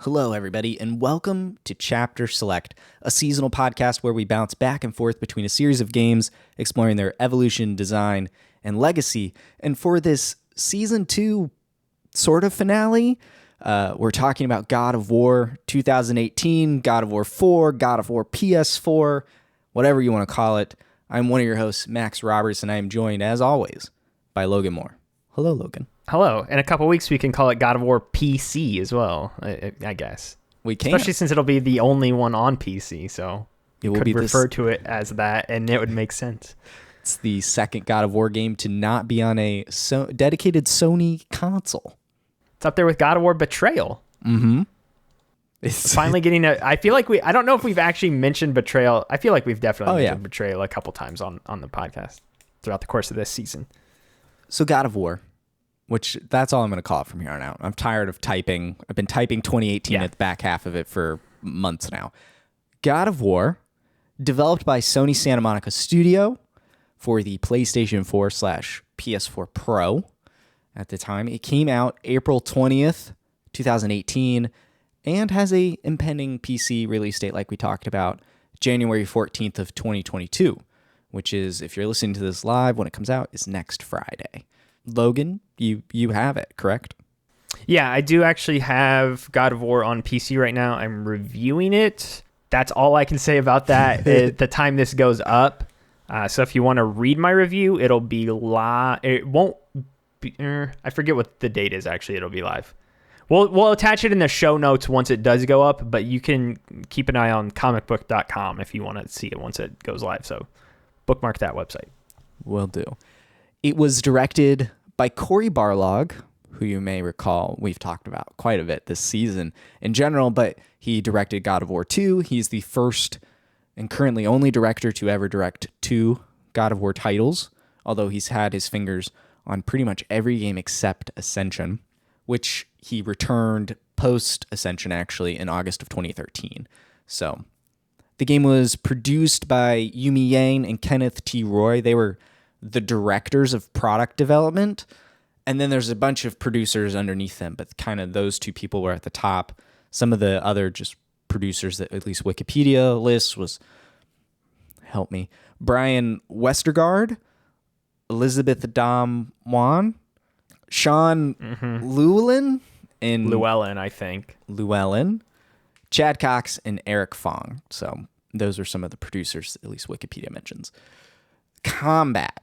Hello, everybody, and welcome to Chapter Select, a seasonal podcast where we bounce back and forth between a series of games, exploring their evolution, design, and legacy. And for this Season 2 sort of finale, we're talking about God of War 2018, God of War 4, God of War PS4, whatever you want to call it. I'm one of your hosts, Max Roberts, and I am joined, as always, by Logan Moore. Hello, Logan. Hello. In a couple weeks, we can call it God of War PC as well, I guess. We can. Especially since it'll be the only one on PC, so you could refer to it as that, and it would make sense. It's the second God of War game to not be on a dedicated Sony console. It's up there with God of War Betrayal. Mm-hmm. It's finally getting I feel like I don't know if we've actually mentioned Betrayal. I feel like we've definitely mentioned Betrayal a couple times on the podcast throughout the course of this season. So God of War, which that's all I'm going to call it from here on out. I'm tired of typing. I've been typing 2018 at the back half of it for months now. God of War, developed by Sony Santa Monica Studio for the PlayStation 4/PS4 Pro at the time. It came out April 20th, 2018, and has a impending PC release date like we talked about, January 14th of 2022. Which is, if you're listening to this live when it comes out, is next Friday. Logan, you have it, correct? Yeah, I do actually have God of War on PC right now. I'm reviewing it. That's all I can say about that at the time this goes up. So if you want to read my review, it'll be live. It won't be, I forget what the date is, actually. It'll be live. We'll attach it in the show notes once it does go up, but you can keep an eye on comicbook.com if you want to see it once it goes live. So bookmark that website. Will do. It was directed by Cory Barlog, who you may recall we've talked about quite a bit this season in general, but he directed God of War 2. He's the first and currently only director to ever direct 2 God of War titles, although he's had his fingers on pretty much every game except Ascension, which he returned post-Ascension, actually, in August of 2013. So the game was produced by Yumi Yang and Kenneth T. Roy. They were the directors of product development. And then there's a bunch of producers underneath them, but kind of those two people were at the top. Some of the other just producers that at least Wikipedia lists was, help me, Brian Westergaard, Elizabeth Dom Wan, Sean Llewellyn, I think. Llewellyn, Chad Cox, and Eric Fong. So those are some of the producers, at least Wikipedia mentions. Combat,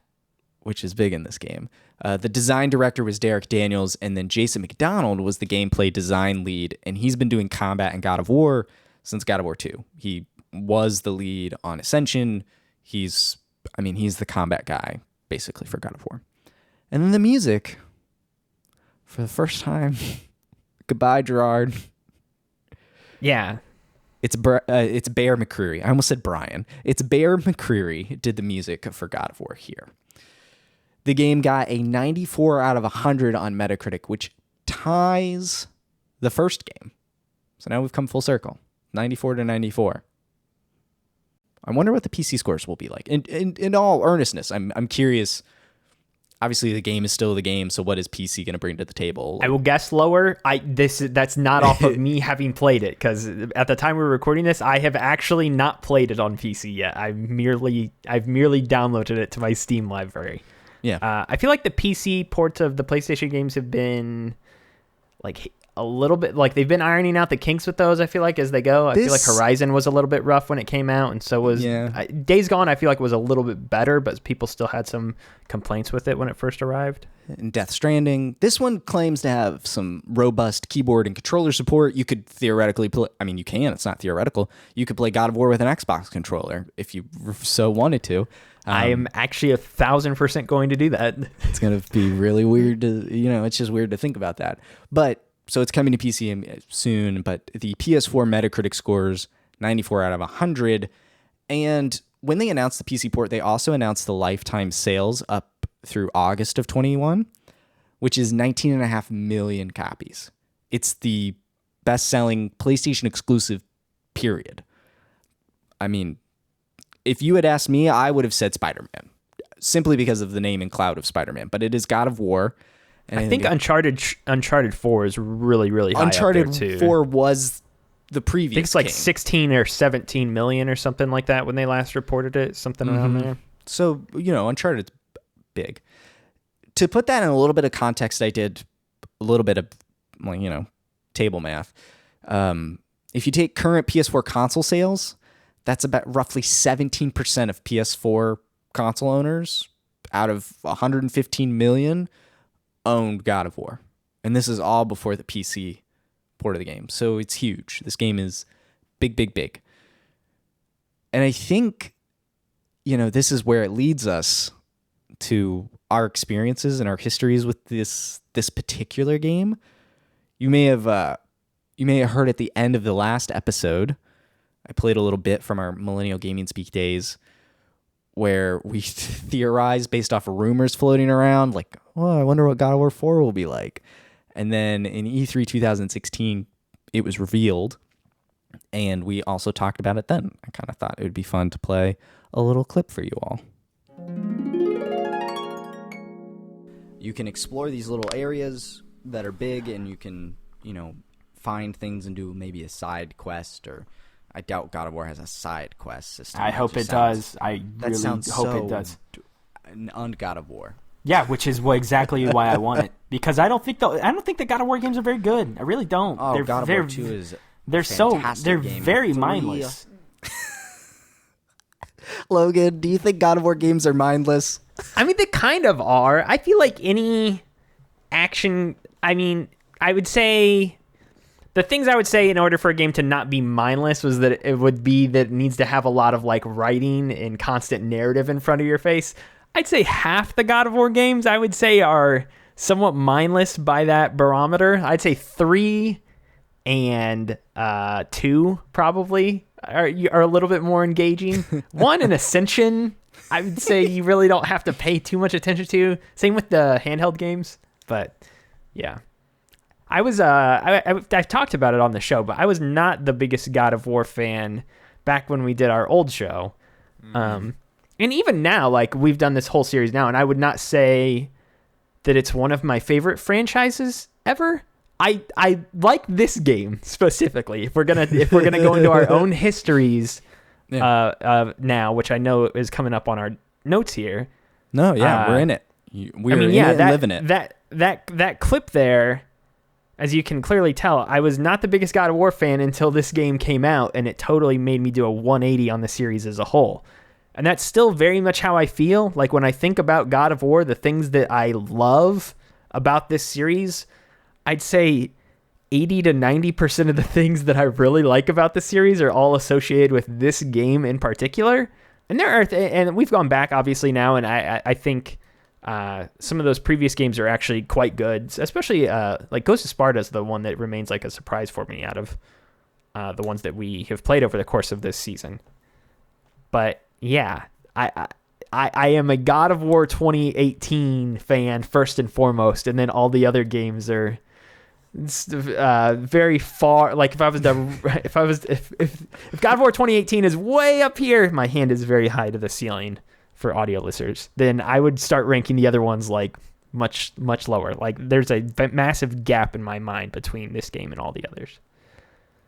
which is big in this game. The design director was Derek Daniels, and then Jason McDonald was the gameplay design lead, and he's been doing combat in God of War since God of War 2. He was the lead on Ascension. He's the combat guy, basically, for God of War. And then the music, for the first time, goodbye, Gerard. Yeah. It's Bear McCreary. I almost said Brian. It's Bear McCreary did the music for God of War here. The game got a 94 out of 100 on Metacritic, which ties the first game. So now we've come full circle. 94 to 94. I wonder what the PC scores will be like. In all earnestness, I'm curious. Obviously, the game is still the game, so what is PC going to bring to the table? I will guess lower. That's not off of me having played it, because at the time we were recording this, I have actually not played it on PC yet. I've merely downloaded it to my Steam library. Yeah. I feel like the PC ports of the PlayStation games have been like a little bit, like they've been ironing out the kinks with those, I feel like, as they go. I feel like Horizon was a little bit rough when it came out, and so was Days Gone. I feel like was a little bit better, but people still had some complaints with it when it first arrived. And Death Stranding. This one claims to have some robust keyboard and controller support. You could theoretically play, you can, it's not theoretical. You could play God of War with an Xbox controller if you so wanted to. I am actually 1,000% going to do that. It's going to be really weird to, it's just weird to think about that. But so it's coming to PC soon, but the PS4 Metacritic scores 94 out of 100. And when they announced the PC port, they also announced the lifetime sales up through August of 21, which is 19.5 million copies. It's the best-selling PlayStation exclusive, period. If you had asked me, I would have said Spider-Man, simply because of the name and cloud of Spider-Man. But it is God of War, I think Uncharted 4 is really, really high Uncharted up there too. 4 was the previous. I think it's like king. 16 or 17 million or something like that when they last reported it, something around there. So, Uncharted's big. To put that in a little bit of context, I did a little bit of, table math. If you take current PS4 console sales, that's about roughly 17% of PS4 console owners out of 115 million owned God of War. And this is all before the PC port of the game. So it's huge. This game is big, big, big. And I think, this is where it leads us to our experiences and our histories with this particular game. You may have heard at the end of the last episode, I played a little bit from our Millennial Gaming Speak days where we theorized based off of rumors floating around, like, I wonder what God of War 4 will be like. And then in E3 2016, it was revealed, and we also talked about it then. I kind of thought it would be fun to play a little clip for you all. You can explore these little areas that are big, and you can, find things and do maybe a side quest, or I doubt God of War has a side quest system. I hope it does. I really hope it does. On God of War. Yeah, which is exactly why I want it, because I don't think the God of War games are very good. I really don't. Oh, God of War 2 is they're very mindless. Logan, do you think God of War games are mindless? I mean, they kind of are. I feel like any action, I would say the things I would say in order for a game to not be mindless was that it would be that it needs to have a lot of like writing and constant narrative in front of your face. I'd say half the God of War games I would say are somewhat mindless by that barometer. I'd say 3 and 2 probably are a little bit more engaging. 1 and Ascension, I would say you really don't have to pay too much attention to. Same with the handheld games, but yeah. I was I've talked about it on the show, but I was not the biggest God of War fan back when we did our old show. And even now, like we've done this whole series now, and I would not say that it's one of my favorite franchises ever. I like this game specifically. If we're gonna go into our own histories now, which I know is coming up on our notes here. No, yeah, we're in it. We're in it and living it. That clip there, as you can clearly tell, I was not the biggest God of War fan until this game came out, and it totally made me do a 180 on the series as a whole. And that's still very much how I feel. Like when I think about God of War, the things that I love about this series, I'd say 80 to 90% of the things that I really like about the series are all associated with this game in particular. And there are, and we've gone back obviously now, and I think some of those previous games are actually quite good, especially like Ghost of Sparta is the one that remains like a surprise for me out of the ones that we have played over the course of this season. But yeah, I am a God of War 2018 fan first and foremost, and then all the other games are very far. Like if God of War 2018 is way up here, my hand is very high to the ceiling for audio listeners, then I would start ranking the other ones like much lower. Like there's a massive gap in my mind between this game and all the others.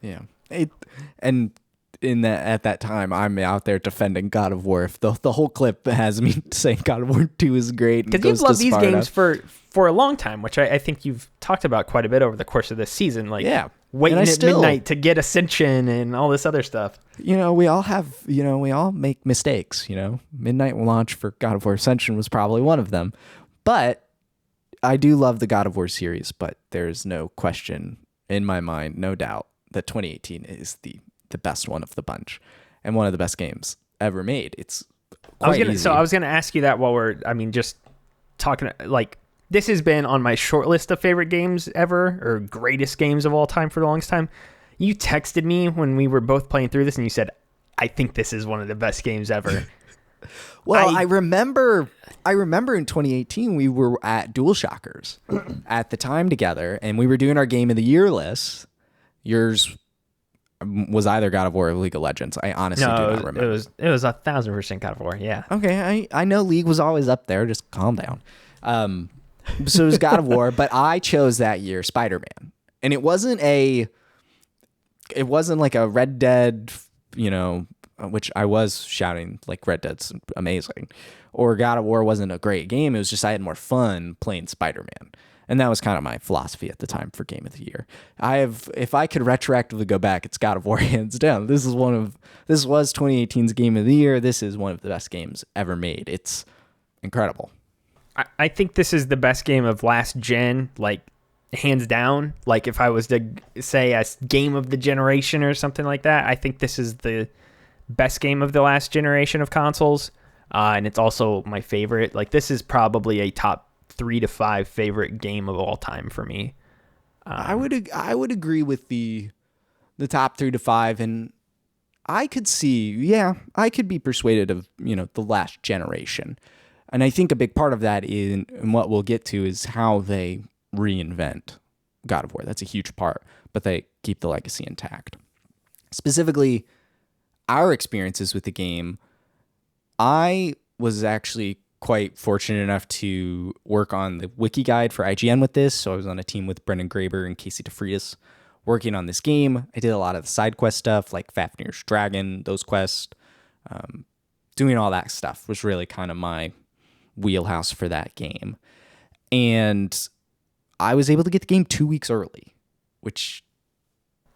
Yeah, at that time, I'm out there defending God of War. If the whole clip has me saying God of War 2 is great, because you've loved these games for a long time, which I think you've talked about quite a bit over the course of this season. Like, waiting at midnight to get Ascension and all this other stuff. We all make mistakes. Midnight launch for God of War Ascension was probably one of them, but I do love the God of War series. But there's no question in my mind, no doubt, that 2018 is the best one of the bunch and one of the best games ever made. It's quite easy. So I was going to ask you that while we're, just talking, like, this has been on my short list of favorite games ever, or greatest games of all time for the longest time. You texted me when we were both playing through this and you said, I think this is one of the best games ever. Well, I remember in 2018, we were at DualShockers at the time together, and we were doing our Game of the Year list. Yours was either God of War or League of Legends. I honestly do not remember. It was 1,000% God of War. Yeah. Okay. I know League was always up there. Just calm down. So it was God of War, but I chose that year Spider-Man. And it wasn't like a Red Dead, which I was shouting like Red Dead's amazing, or God of War wasn't a great game. It was just I had more fun playing Spider-Man. And that was kind of my philosophy at the time for Game of the Year. If I could retroactively go back, it's God of War hands down. This was 2018's Game of the Year. This is one of the best games ever made. It's incredible. I think this is the best game of last gen, like hands down. Like if I was to say a game of the generation or something like that, I think this is the best game of the last generation of consoles. And it's also my favorite. Like this is probably a top 3 to 5 favorite game of all time for me. I would agree with the top 3 to 5, and I could be persuaded of the last generation. And I think a big part of that in what we'll get to is how they reinvent God of War. That's a huge part, but they keep the legacy intact. Specifically, our experiences with the game, I was actually quite fortunate enough to work on the wiki guide for IGN with this. So I was on a team with Brendan Graber and Casey DeFreitas working on this game. I did a lot of the side quest stuff like Fafnir's Dragon, those quests. Doing all that stuff was really kind of my wheelhouse for that game. And I was able to get the game 2 weeks early, which,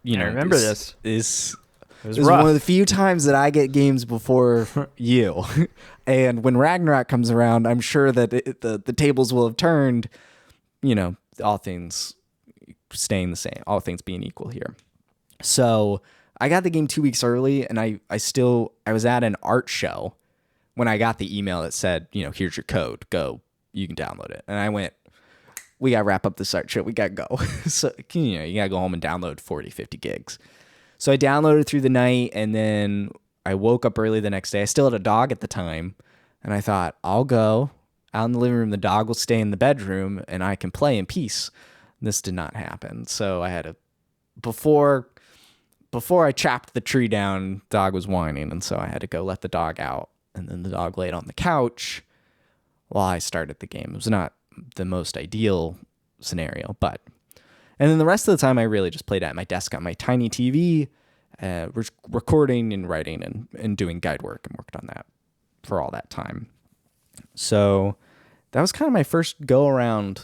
I remember this It was one of the few times that I get games before you. And when Ragnarok comes around, I'm sure that the tables will have turned, all things staying the same, all things being equal here. So I got the game 2 weeks early, and I was at an art show when I got the email that said, here's your code, go, you can download it. And I went, we got to wrap up this art show, we got to go. So, you got to go home and download 40, 50 gigs. So I downloaded through the night, and then I woke up early the next day. I still had a dog at the time, and I thought, I'll go out in the living room. The dog will stay in the bedroom, and I can play in peace. This did not happen. So I had to, before I chopped the tree down, the dog was whining, and so I had to go let the dog out. And then the dog laid on the couch while I started the game. It was not the most ideal scenario, but... And then the rest of the time, I really just played at my desk on my tiny TV, recording and writing and doing guide work, and worked on that for all that time. So that was kind of my first go-around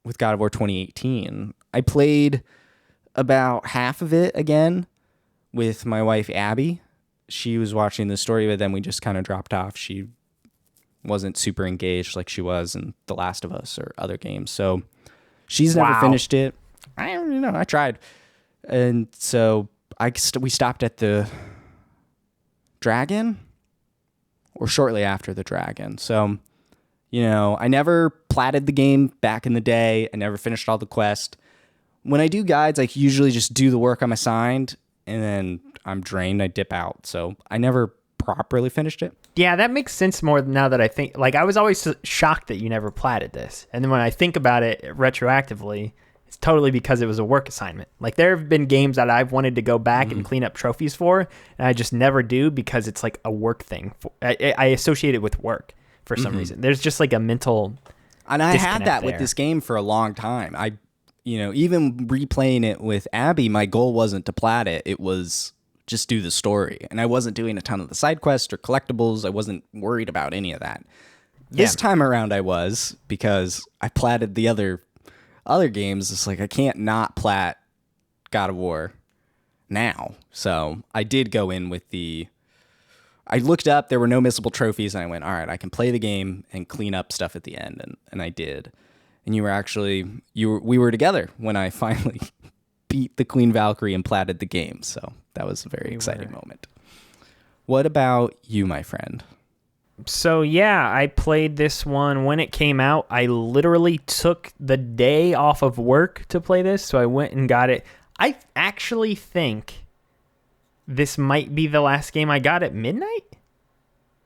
with God of War 2018. I played about half of it again with my wife, Abby. She was watching the story, but then we just kind of dropped off. She wasn't super engaged like she was in The Last of Us or other games. So she's never finished it. I don't know. I tried. And so we stopped at the dragon or shortly after the dragon. So, I never platted the game back in the day. I never finished all the quests. When I do guides, I usually just do the work I'm assigned, and then I'm drained. I dip out. So I never properly finished it. Yeah, that makes sense more now that I think. Like, I was always shocked that you never platted this. And then when I think about it retroactively, it's totally because it was a work assignment. Like, there have been games that I've wanted to go back and clean up trophies for, and I just never do because it's like a work thing. I associate it with work for some reason. There's just like a mental And I had that there. with this game for a long time. Even replaying it with Abby, my goal wasn't to plat it. It was just do the story. And I wasn't doing a ton of the side quests or collectibles. I wasn't worried about any of that. This time around I was, because I platted the other games. It's like I can't not plat God of War now. So I did go in with I looked up, there were no missable trophies, and I went, all right, I can play the game and clean up stuff at the end, and I did. And we were together when I finally beat the Queen Valkyrie and platted the game, so that was a very exciting moment. What about you, my friend? So yeah, I played this one when it came out. I literally took the day off of work to play this, so I went and got it. I actually think this might be the last game I got at midnight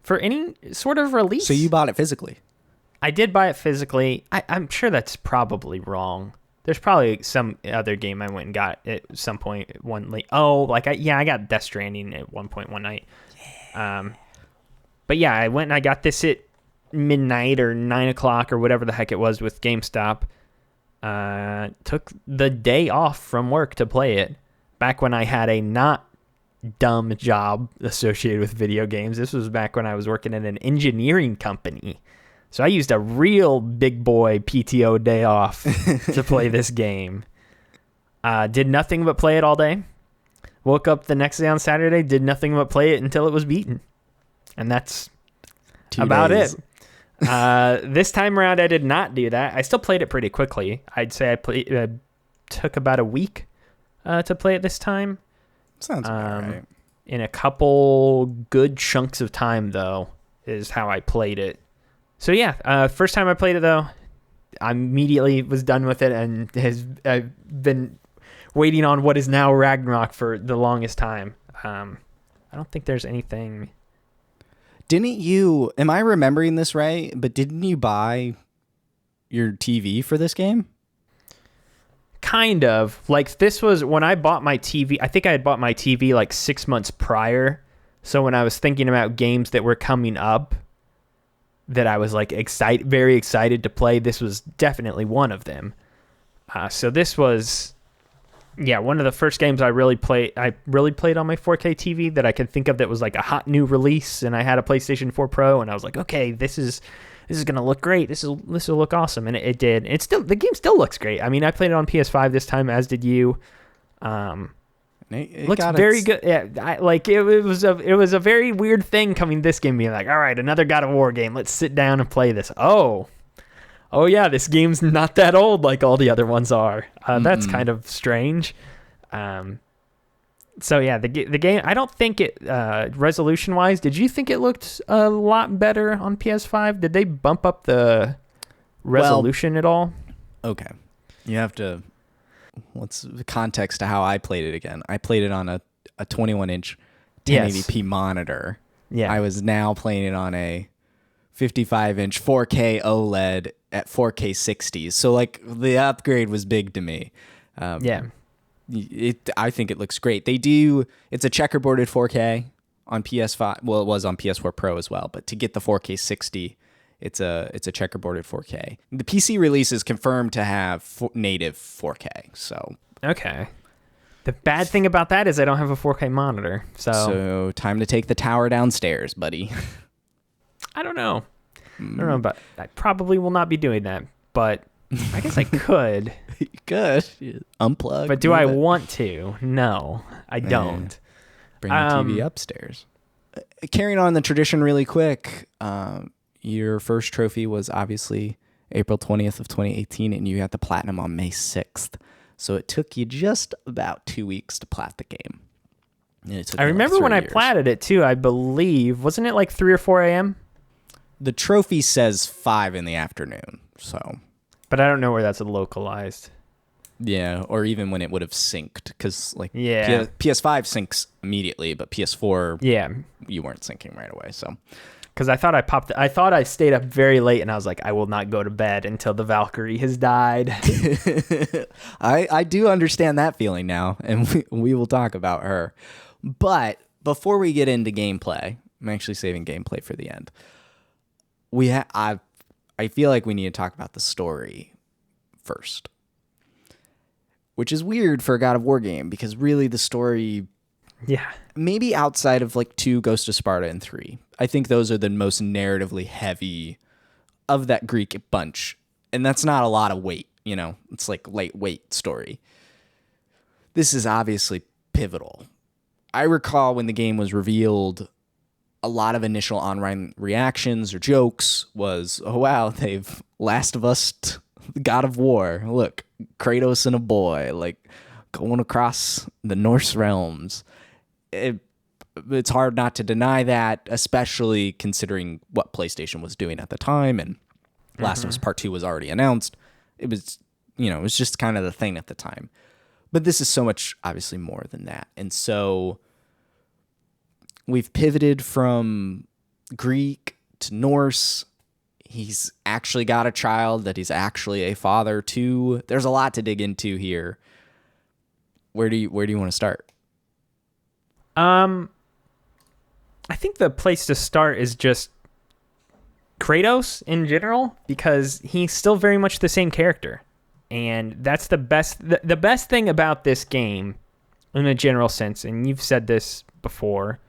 for any sort of release. So you bought it physically? I did buy it physically. I'm sure that's probably wrong. There's probably some other game I went and got at some point I got Death Stranding at one point one night. But yeah, I went and I got this at midnight or 9 o'clock or whatever the heck it was with GameStop. Took the day off from work to play it. Back when I had a not dumb job associated with video games. This was back when I was working in an engineering company. So I used a real big boy PTO day off to play this game. Did nothing but play it all day. Woke up the next day on Saturday, did nothing but play it until it was beaten. And that's 2 about days. it. This time around, I did not do that. I still played it pretty quickly. I'd say I took about a week to play it this time. Sounds about right. In a couple good chunks of time, though, is how I played it. So yeah, first time I played it, though, I immediately was done with it and I've been waiting on what is now Ragnarok for the longest time. I don't think there's anything... Didn't you, am I remembering this right, but didn't you buy your TV for this game? Kind of. Like, this was when I bought my TV. I think I had bought my TV like 6 months prior. So when I was thinking about games that were coming up that I was like very excited to play, this was definitely one of them. So this was, yeah, one of the first games I really played on my 4K TV that I could think of that was like a hot new release, and I had a PlayStation 4 Pro, and I was like, okay, this is gonna look great. This will look awesome, and it did. The game still looks great. I mean, I played it on PS5 this time, as did you. It looks very good. Yeah, it was a very weird thing coming this game, being like, all right, another God of War game. Let's sit down and play this. Oh yeah, this game's not that old like all the other ones are. That's kind of strange. So yeah, the game, I don't think it, resolution wise, did you think it looked a lot better on PS5? Did they bump up the resolution at all? Okay. You have to, what's the context to how I played it again? I played it on a 21-inch 1080p monitor. Yeah. I was now playing it on a 55-inch 4K OLED at 4K 60s. So like the upgrade was big to me. Yeah. I think it looks great. It's a checkerboarded 4K on PS5. Well, it was on PS4 Pro as well, but to get the 4K 60, it's a checkerboarded 4K. The PC release is confirmed to have native 4K. So okay. The bad thing about that is I don't have a 4K monitor. So time to take the tower downstairs, buddy. I don't know. But I probably will not be doing that. But I guess I could. You could unplug. But do I want to? No, I don't. Bring the TV upstairs. Carrying on the tradition really quick, your first trophy was obviously April 20th of 2018, and you got the platinum on May 6th. So it took you just about 2 weeks to plat the game. I remember when I platted it too, I believe. Wasn't it like 3 or 4 a.m.? The trophy says 5 in the afternoon, so... But I don't know where that's localized. Yeah, or even when it would have synced, because like yeah. PS5 syncs immediately, but PS4, yeah, you weren't syncing right away. So, because I thought I stayed up very late, and I was like, I will not go to bed until the Valkyrie has died. I do understand that feeling now, and we will talk about her. But before we get into gameplay, I'm actually saving gameplay for the end. I feel like we need to talk about the story first, which is weird for a God of War game because really the story, maybe outside of like 2, Ghost of Sparta, and 3, I think those are the most narratively heavy of that Greek bunch, and that's not a lot of weight, it's like lightweight story. This is obviously pivotal. I recall when the game was revealed, a lot of initial online reactions or jokes was, oh, wow, they've Last of Us, God of War. Look, Kratos and a boy, like going across the Norse realms. It's hard not to deny that, especially considering what PlayStation was doing at the time. And Last of Us Part 2 was already announced. It was, it was just kind of the thing at the time. But this is so much, obviously, more than that. And so... we've pivoted from Greek to Norse. He's actually got a child that he's actually a father to. There's a lot to dig into here. Where do you want to start? I think the place to start is just Kratos in general, because he's still very much the same character. And that's the best thing about this game in a general sense, and you've said this before,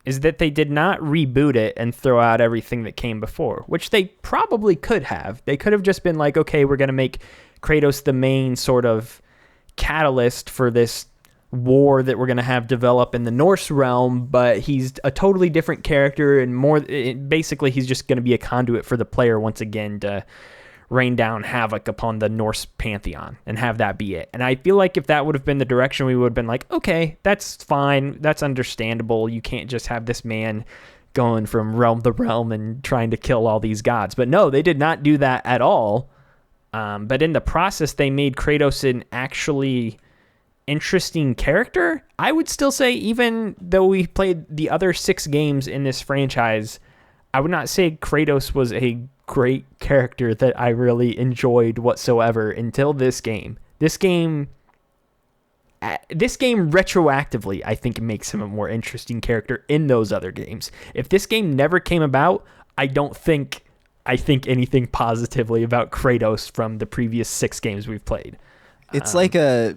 is that they did not reboot it and throw out everything that came before, which they probably could have. They could have just been like, okay, we're going to make Kratos the main sort of catalyst for this war that we're going to have develop in the Norse realm, but he's a totally different character, and basically he's just going to be a conduit for the player once again to rain down havoc upon the Norse pantheon and have that be it. And I feel like if that would have been the direction, we would have been like, okay, that's fine, that's understandable. You can't just have this man going from realm to realm and trying to kill all these gods. But no, they did not do that at all. But in the process, they made Kratos an actually interesting character. I would still say, even though we played the other 6 games in this franchise, I would not say Kratos was a great character that I really enjoyed whatsoever until this game. This game retroactively, I think, makes him a more interesting character in those other games. If this game never came about, I think anything positively about Kratos from the previous 6 games we've played. It's like a,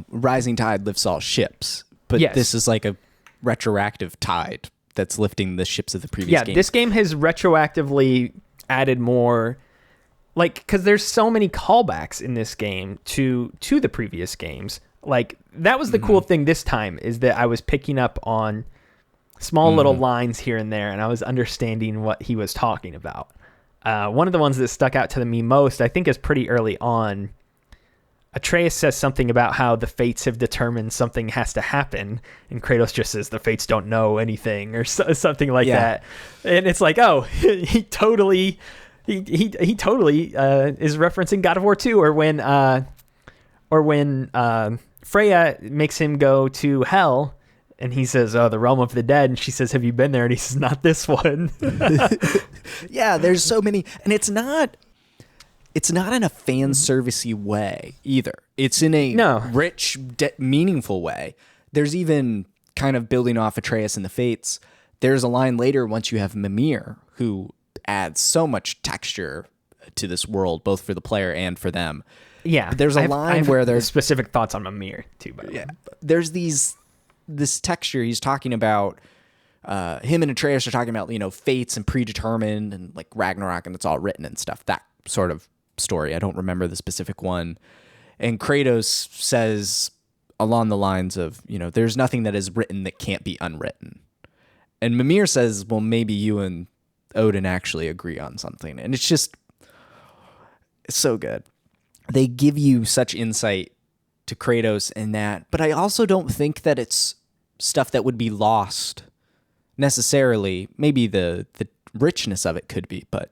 rising tide lifts all ships, but yes. This is like a retroactive tide that's lifting the ships of the previous game. Yeah, this game has retroactively added more, like, because there's so many callbacks in this game to the previous games. Like, that was the cool thing this time, is that I was picking up on small little lines here and there, and I was understanding what he was talking about. One of the ones that stuck out to me most, I think, is pretty early on. Atreus says something about how the fates have determined something has to happen, and Kratos just says the fates don't know anything, or something like that. And it's like, oh, he totally is referencing God of War 2, or when Freya makes him go to hell, and he says, oh, the realm of the dead, and she says, have you been there? And he says, not this one. Yeah, there's so many, and it's not in a fan servicey way either. It's in a rich, meaningful way. There's even, kind of building off Atreus and the Fates, there's a line later once you have Mimir, who adds so much texture to this world, both for the player and for them. Yeah. But there's a line where there's specific thoughts on Mimir too, by the way. There's this texture he's talking about. Him and Atreus are talking about, fates and predetermined and like Ragnarok, and it's all written and stuff. That sort of story. I don't remember the specific one. And Kratos says along the lines of, there's nothing that is written that can't be unwritten. And Mimir says, well, maybe you and Odin actually agree on something. And it's so good. They give you such insight to Kratos in that, but I also don't think that it's stuff that would be lost necessarily. Maybe the richness of it could be, but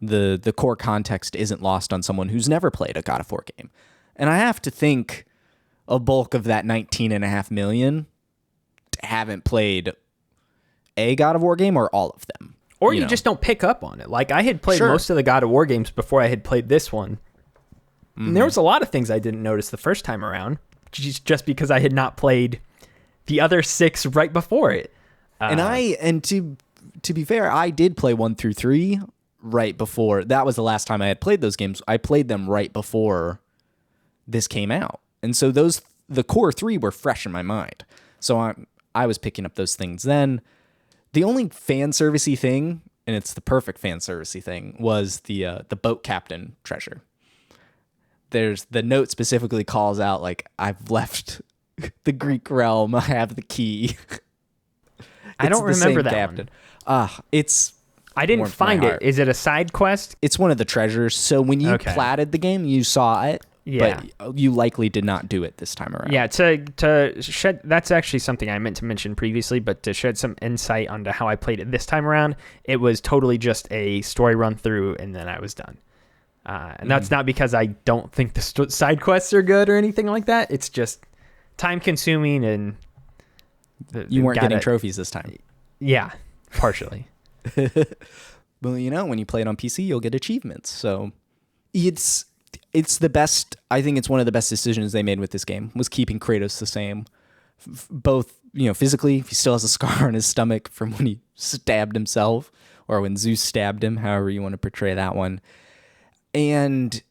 the core context isn't lost on someone who's never played a God of War game. And I have to think a bulk of that 19.5 million haven't played a God of War game or all of them. Or you just don't pick up on it. Like, I had played most of the God of War games before I had played this one. And there was a lot of things I didn't notice the first time around, just because I had not played the other 6 right before it. And to be fair, I did play 1 through 3 right before. That was the last time I had played those games. I played them right before this came out. And so the core 3 were fresh in my mind. So I was picking up those things then. The only fan servicey thing, and it's the perfect fan servicey thing, was the boat captain treasure. There's the note specifically calls out, like, I've left the Greek realm. I have the key. I don't remember that captain. I didn't find it. Is it a side quest? It's one of the treasures. So when you platted the game, you saw it. Yeah. But you likely did not do it this time around. Yeah, to shed, that's actually something I meant to mention previously, but to shed some insight onto how I played it this time around, it was totally just a story run through, and then I was done. And that's not because I don't think the side quests are good or anything like that. It's just time consuming, and you weren't getting trophies this time. Yeah, partially. Well, when you play it on PC, you'll get achievements. So it's the best. I think it's one of the best decisions they made with this game, was keeping Kratos the same. Both, physically, he still has a scar on his stomach from when he stabbed himself or when Zeus stabbed him, however you want to portray that one. And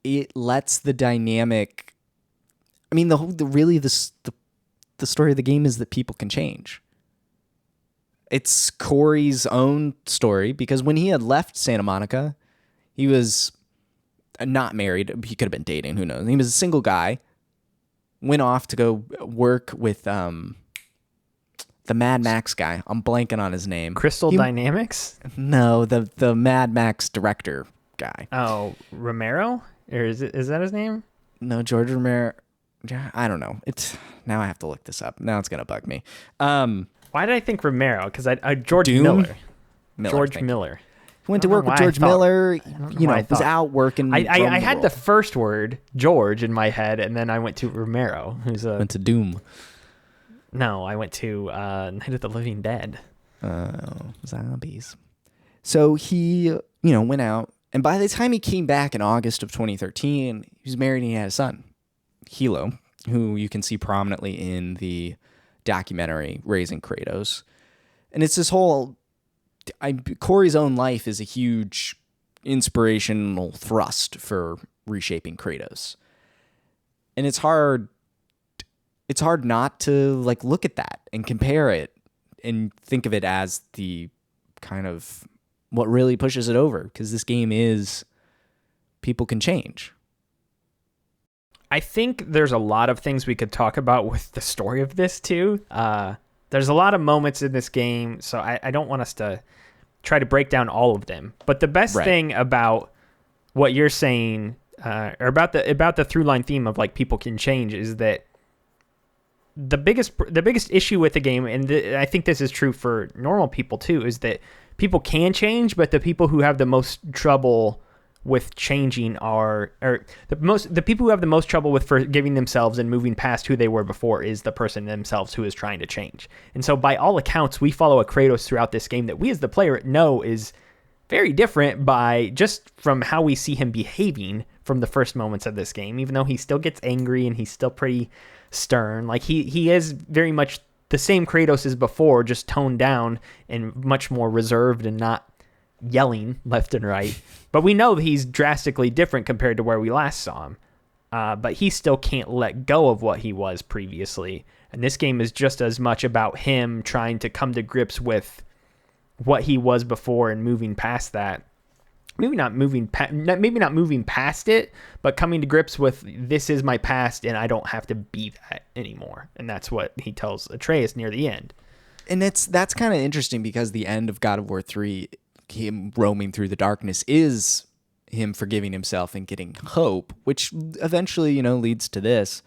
it lets the dynamic, I mean, the story of the game is that people can change. It's Corey's own story, because when he had left Santa Monica, he was not married. He could have been dating, who knows. He was a single guy, went off to go work with the Mad Max guy. I'm blanking on his name. Crystal Dynamics? No, the Mad Max director guy. Oh, Romero? Or is that his name? No, George Romero. I don't know. Now I have to look this up. Now it's gonna bug me. Why did I think Romero? Because George Doom? Miller. George Miller. He went to work with George Miller. Was out working. I had the first word George in my head, and then I went to Romero, who's went to Doom. No, I went to Night of the Living Dead. Zombies. So he, went out, and by the time he came back in August of 2013, he was married and he had a son, Hilo, who you can see prominently in the documentary Raising Kratos. And it's this whole, Corey's own life is a huge inspirational thrust for reshaping Kratos. And it's hard not to look at that and compare it and think of it as the kind of what really pushes it over, because this game is people can change. I think there's a lot of things we could talk about with the story of this too. There's a lot of moments in this game, so I don't want us to try to break down all of them. But the best thing about what you're saying, or about the through line theme of people can change, is that the biggest issue with the game, and I think this is true for normal people too, is that people can change, but the people who have the most trouble with changing the people who have the most trouble with forgiving themselves and moving past who they were before is the person themselves who is trying to change. And so by all accounts, we follow a Kratos throughout this game that we as the player know is very different by just from how we see him behaving from the first moments of this game, even though he still gets angry and he's still pretty stern. He is very much the same Kratos as before, just toned down and much more reserved and not yelling left and right. But we know he's drastically different compared to where we last saw him. But he still can't let go of what he was previously. And this game is just as much about him trying to come to grips with what he was before and moving past that. Maybe not moving past it, but coming to grips with, this is my past and I don't have to be that anymore. And that's what he tells Atreus near the end. And that's kind of interesting, because the end of God of War 3, him roaming through the darkness, is him forgiving himself and getting hope, which eventually, leads to this.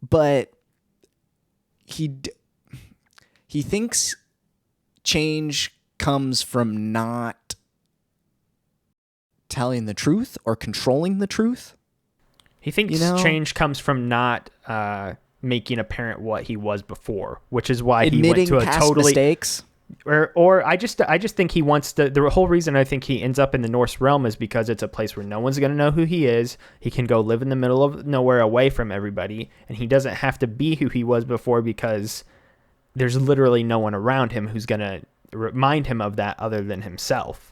But he thinks change comes from not telling the truth or controlling the truth. He thinks change comes from not making apparent what he was before, which is why he went to a totally mistakes. Or I just think he wants to. The whole reason I think he ends up in the Norse realm is because it's a place where no one's going to know who he is. He can go live in the middle of nowhere away from everybody, and he doesn't have to be who he was before, because there's literally no one around him who's going to remind him of that other than himself.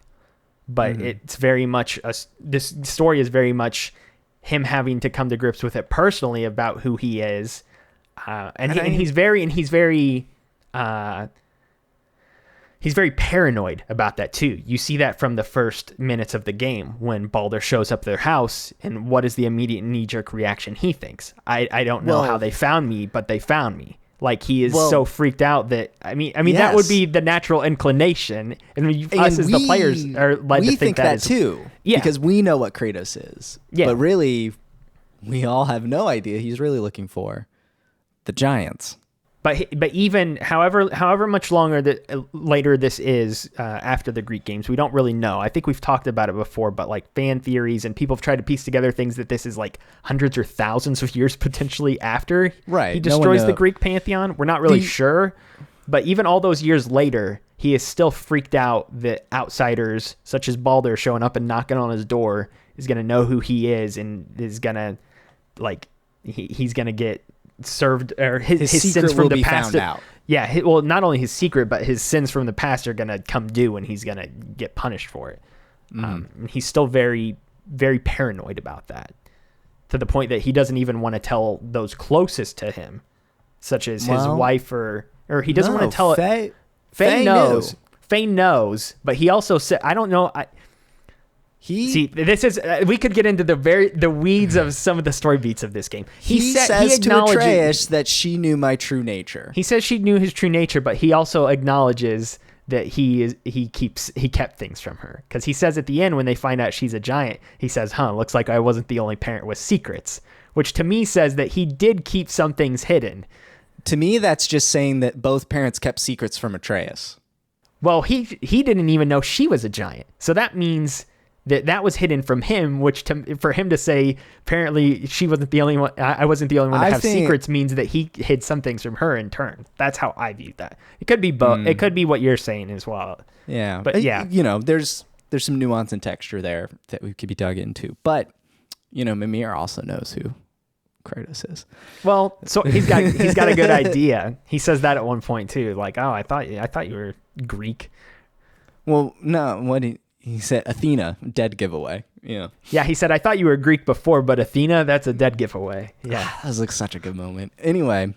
But it's very much this story is very much him having to come to grips with it personally about who he is, he's very paranoid about that too. You see that from the first minutes of the game when Baldur shows up at their house, and what is the immediate knee-jerk reaction he thinks? I don't know how they found me, but they found me. He is so freaked out that I mean yes. That would be the natural inclination, and us as the players are led to think that too. Yeah, because we know what Kratos is. Yeah, but really, we all have no idea. He's really looking for the giants. But even however much longer later this is after the Greek games, we don't really know. I think we've talked about it before, but fan theories and people have tried to piece together things that this is hundreds or thousands of years potentially after he destroys the Greek pantheon. We're not really sure, but even all those years later, he is still freaked out that outsiders such as Baldur showing up and knocking on his door is going to know who he is and is going to he's going to get served, or his sins from the past. Found out. Yeah, well, not only his secret, but his sins from the past are going to come due and he's going to get punished for it. He's still very, very paranoid about that, to the point that he doesn't even want to tell those closest to him, such as his wife, or he doesn't want to tell it. Faye knows. Faye knows, but he also said, I don't know. This is we could get into the weeds of some of the story beats of this game. He says to Atreus that she knew my true nature. He says she knew his true nature, but he also acknowledges that he kept things from her, because he says at the end when they find out she's a giant, he says, looks like I wasn't the only parent with secrets, which to me says that he did keep some things hidden. To me, that's just saying that both parents kept secrets from Atreus. Well, he didn't even know she was a giant, so that means that was hidden from him, which for him to say apparently she wasn't the only one, I wasn't the only one to have secrets, means that he hid some things from her in turn. That's how I viewed that. It could be both. It could be what you're saying as well. Yeah, but yeah, there's some nuance and texture there that we could be dug into. But Mimir also knows who Kratos is. Well, so he's got a good idea. He says that at one point too, like, "Oh, I thought you were Greek." Well, no, he said Athena, dead giveaway. Yeah. Yeah, he said, I thought you were Greek before, but Athena, that's a dead giveaway. Yeah. That was like such a good moment. Anyway,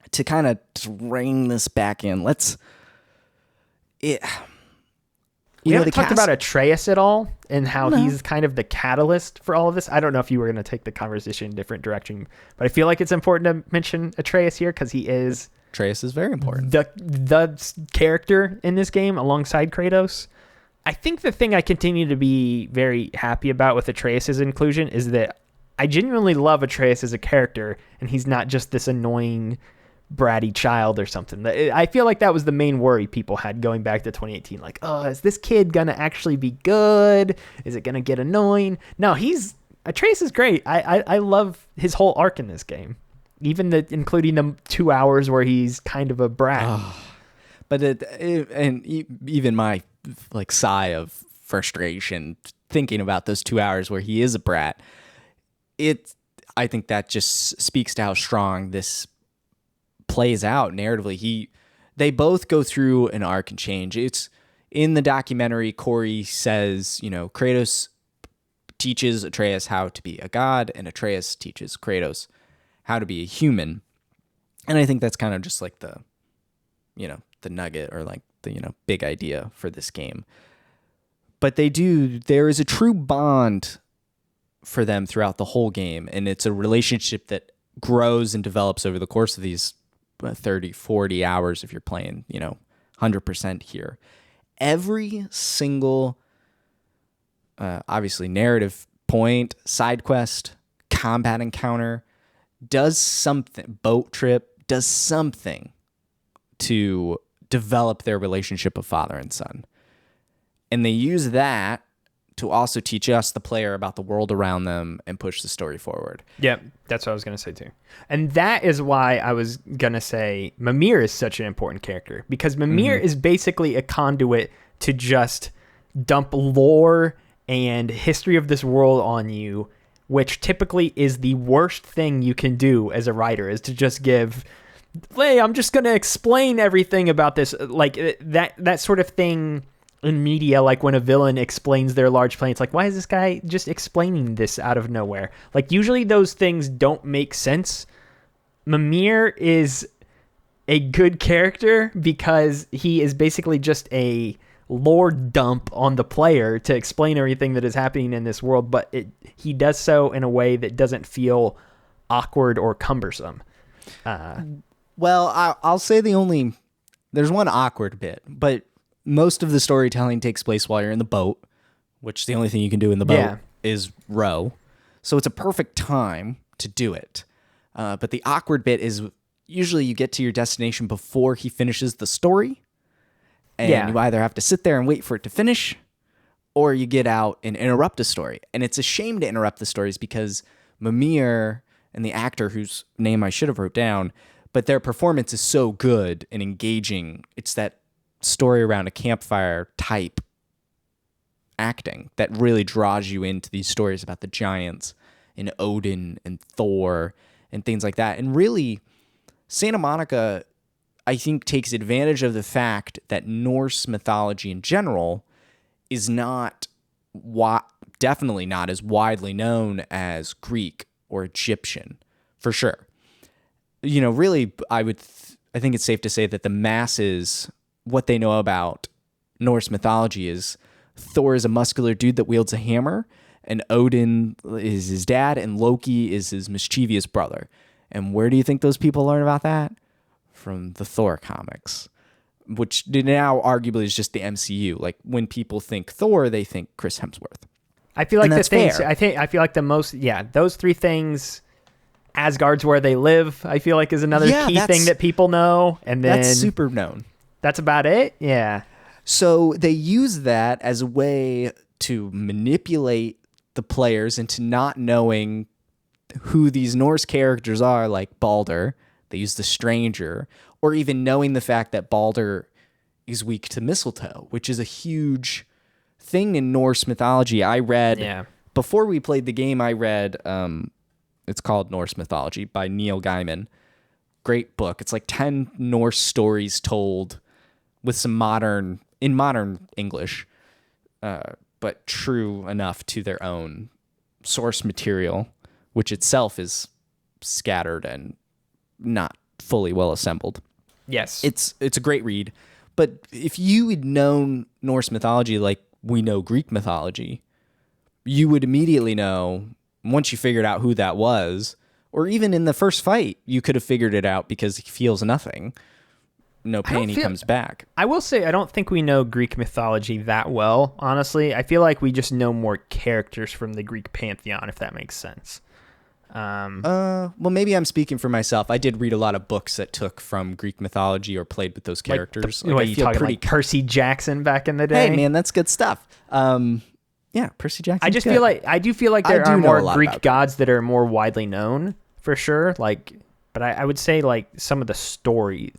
to kind of rein this back in, we haven't talked about Atreus at all and how he's kind of the catalyst for all of this. I don't know if you were going to take the conversation in a different direction, but I feel like it's important to mention Atreus here because Atreus is very important. The character in this game alongside Kratos. I think the thing I continue to be very happy about with Atreus' inclusion is that I genuinely love Atreus as a character, and he's not just this annoying, bratty child or something. I feel like that was the main worry people had going back to 2018. Like, is this kid going to actually be good? Is it going to get annoying? No, Atreus is great. I love his whole arc in this game, even including the 2 hours where he's kind of a brat. But even my sigh of frustration thinking about those 2 hours where he is a brat, I think that just speaks to how strong this plays out narratively. They both go through an arc and change. It's in the documentary, Corey says, Kratos teaches Atreus how to be a god, and Atreus teaches Kratos how to be a human. And I think that's kind of just like the nugget, or like the big idea for this game. But there is a true bond for them throughout the whole game, and it's a relationship that grows and develops over the course of these 30, 40 hours if you're playing 100% here. Every single obviously narrative point, side quest, combat encounter does something, boat trip does something to develop their relationship of father and son. And they use that to also teach us, the player, about the world around them and push the story forward. Yeah, that's what I was going to say too. And that is why I was going to say Mimir is such an important character, because Mimir is basically a conduit to just dump lore and history of this world on you, which typically is the worst thing you can do as a writer, is to just give, hey, I'm just going to explain everything about this. Like that sort of thing in media, like when a villain explains their large plan, it's like, why is this guy just explaining this out of nowhere? Like, usually those things don't make sense. Mimir is a good character because he is basically just a lore dump on the player to explain everything that is happening in this world, but he does so in a way that doesn't feel awkward or cumbersome. Well, I'll say there's one awkward bit, but most of the storytelling takes place while you're in the boat, which the only thing you can do in the boat is row. So it's a perfect time to do it. But the awkward bit is usually you get to your destination before he finishes the story, and you either have to sit there and wait for it to finish, or you get out and interrupt the story. And it's a shame to interrupt the stories because Mimir and the actor, whose name I should have wrote down, but their performance is so good and engaging. It's that story around a campfire type acting that really draws you into these stories about the giants and Odin and Thor and things like that. And really, Santa Monica I think, takes advantage of the fact that Norse mythology in general is definitely not as widely known as Greek or Egyptian, for sure. Really, I think it's safe to say that the masses, what they know about Norse mythology is Thor is a muscular dude that wields a hammer, and Odin is his dad, and Loki is his mischievous brother. And where do you think those people learn about that? From the Thor comics, which now arguably is just the MCU. Like, when people think Thor, they think Chris Hemsworth. I feel like and the things fair. I feel like the most those three things. Asgard's where they live, I feel like, is another key thing that people know, and then that's super known. That's about it. Yeah. So they use that as a way to manipulate the players into not knowing who these Norse characters are, like Baldur. They use the stranger, or even knowing the fact that Baldur is weak to mistletoe, which is a huge thing in Norse mythology. I read, before we played the game, it's called Norse Mythology by Neil Gaiman. Great book. It's like 10 Norse stories told with some modern English, but true enough to their own source material, which itself is scattered and not fully well assembled. Yes. It's a great read. But if you had known Norse mythology like we know Greek mythology, you would immediately know, once you figured out who that was, or even in the first fight, you could have figured it out because he feels nothing. No pain, he comes back. I will say, I don't think we know Greek mythology that well, honestly. I feel like we just know more characters from the Greek pantheon, if that makes sense. Well, maybe I'm speaking for myself. I did read a lot of books that took from Greek mythology or played with those characters. What are you talking like Percy Jackson back in the day? Hey, man, that's good stuff. Yeah, Percy Jackson. I do feel like there are more Greek gods that are more widely known, for sure. Like, but I would say, like, some of the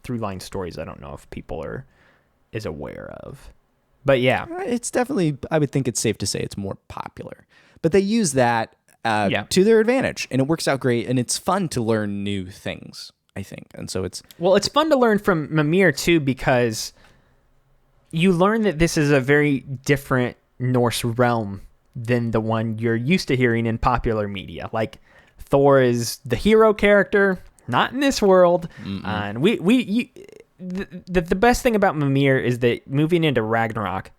through-line stories, I don't know if people is aware of. But yeah, it's definitely, I would think it's safe to say it's more popular. But they use that to their advantage, and it works out great, and it's fun to learn new things, I think. And so it's fun to learn from Mimir too, because you learn that this is a very different Norse realm than the one you're used to hearing in popular media. Like, Thor is the hero character, not in this world. And the best thing about Mimir is that moving into Ragnarok,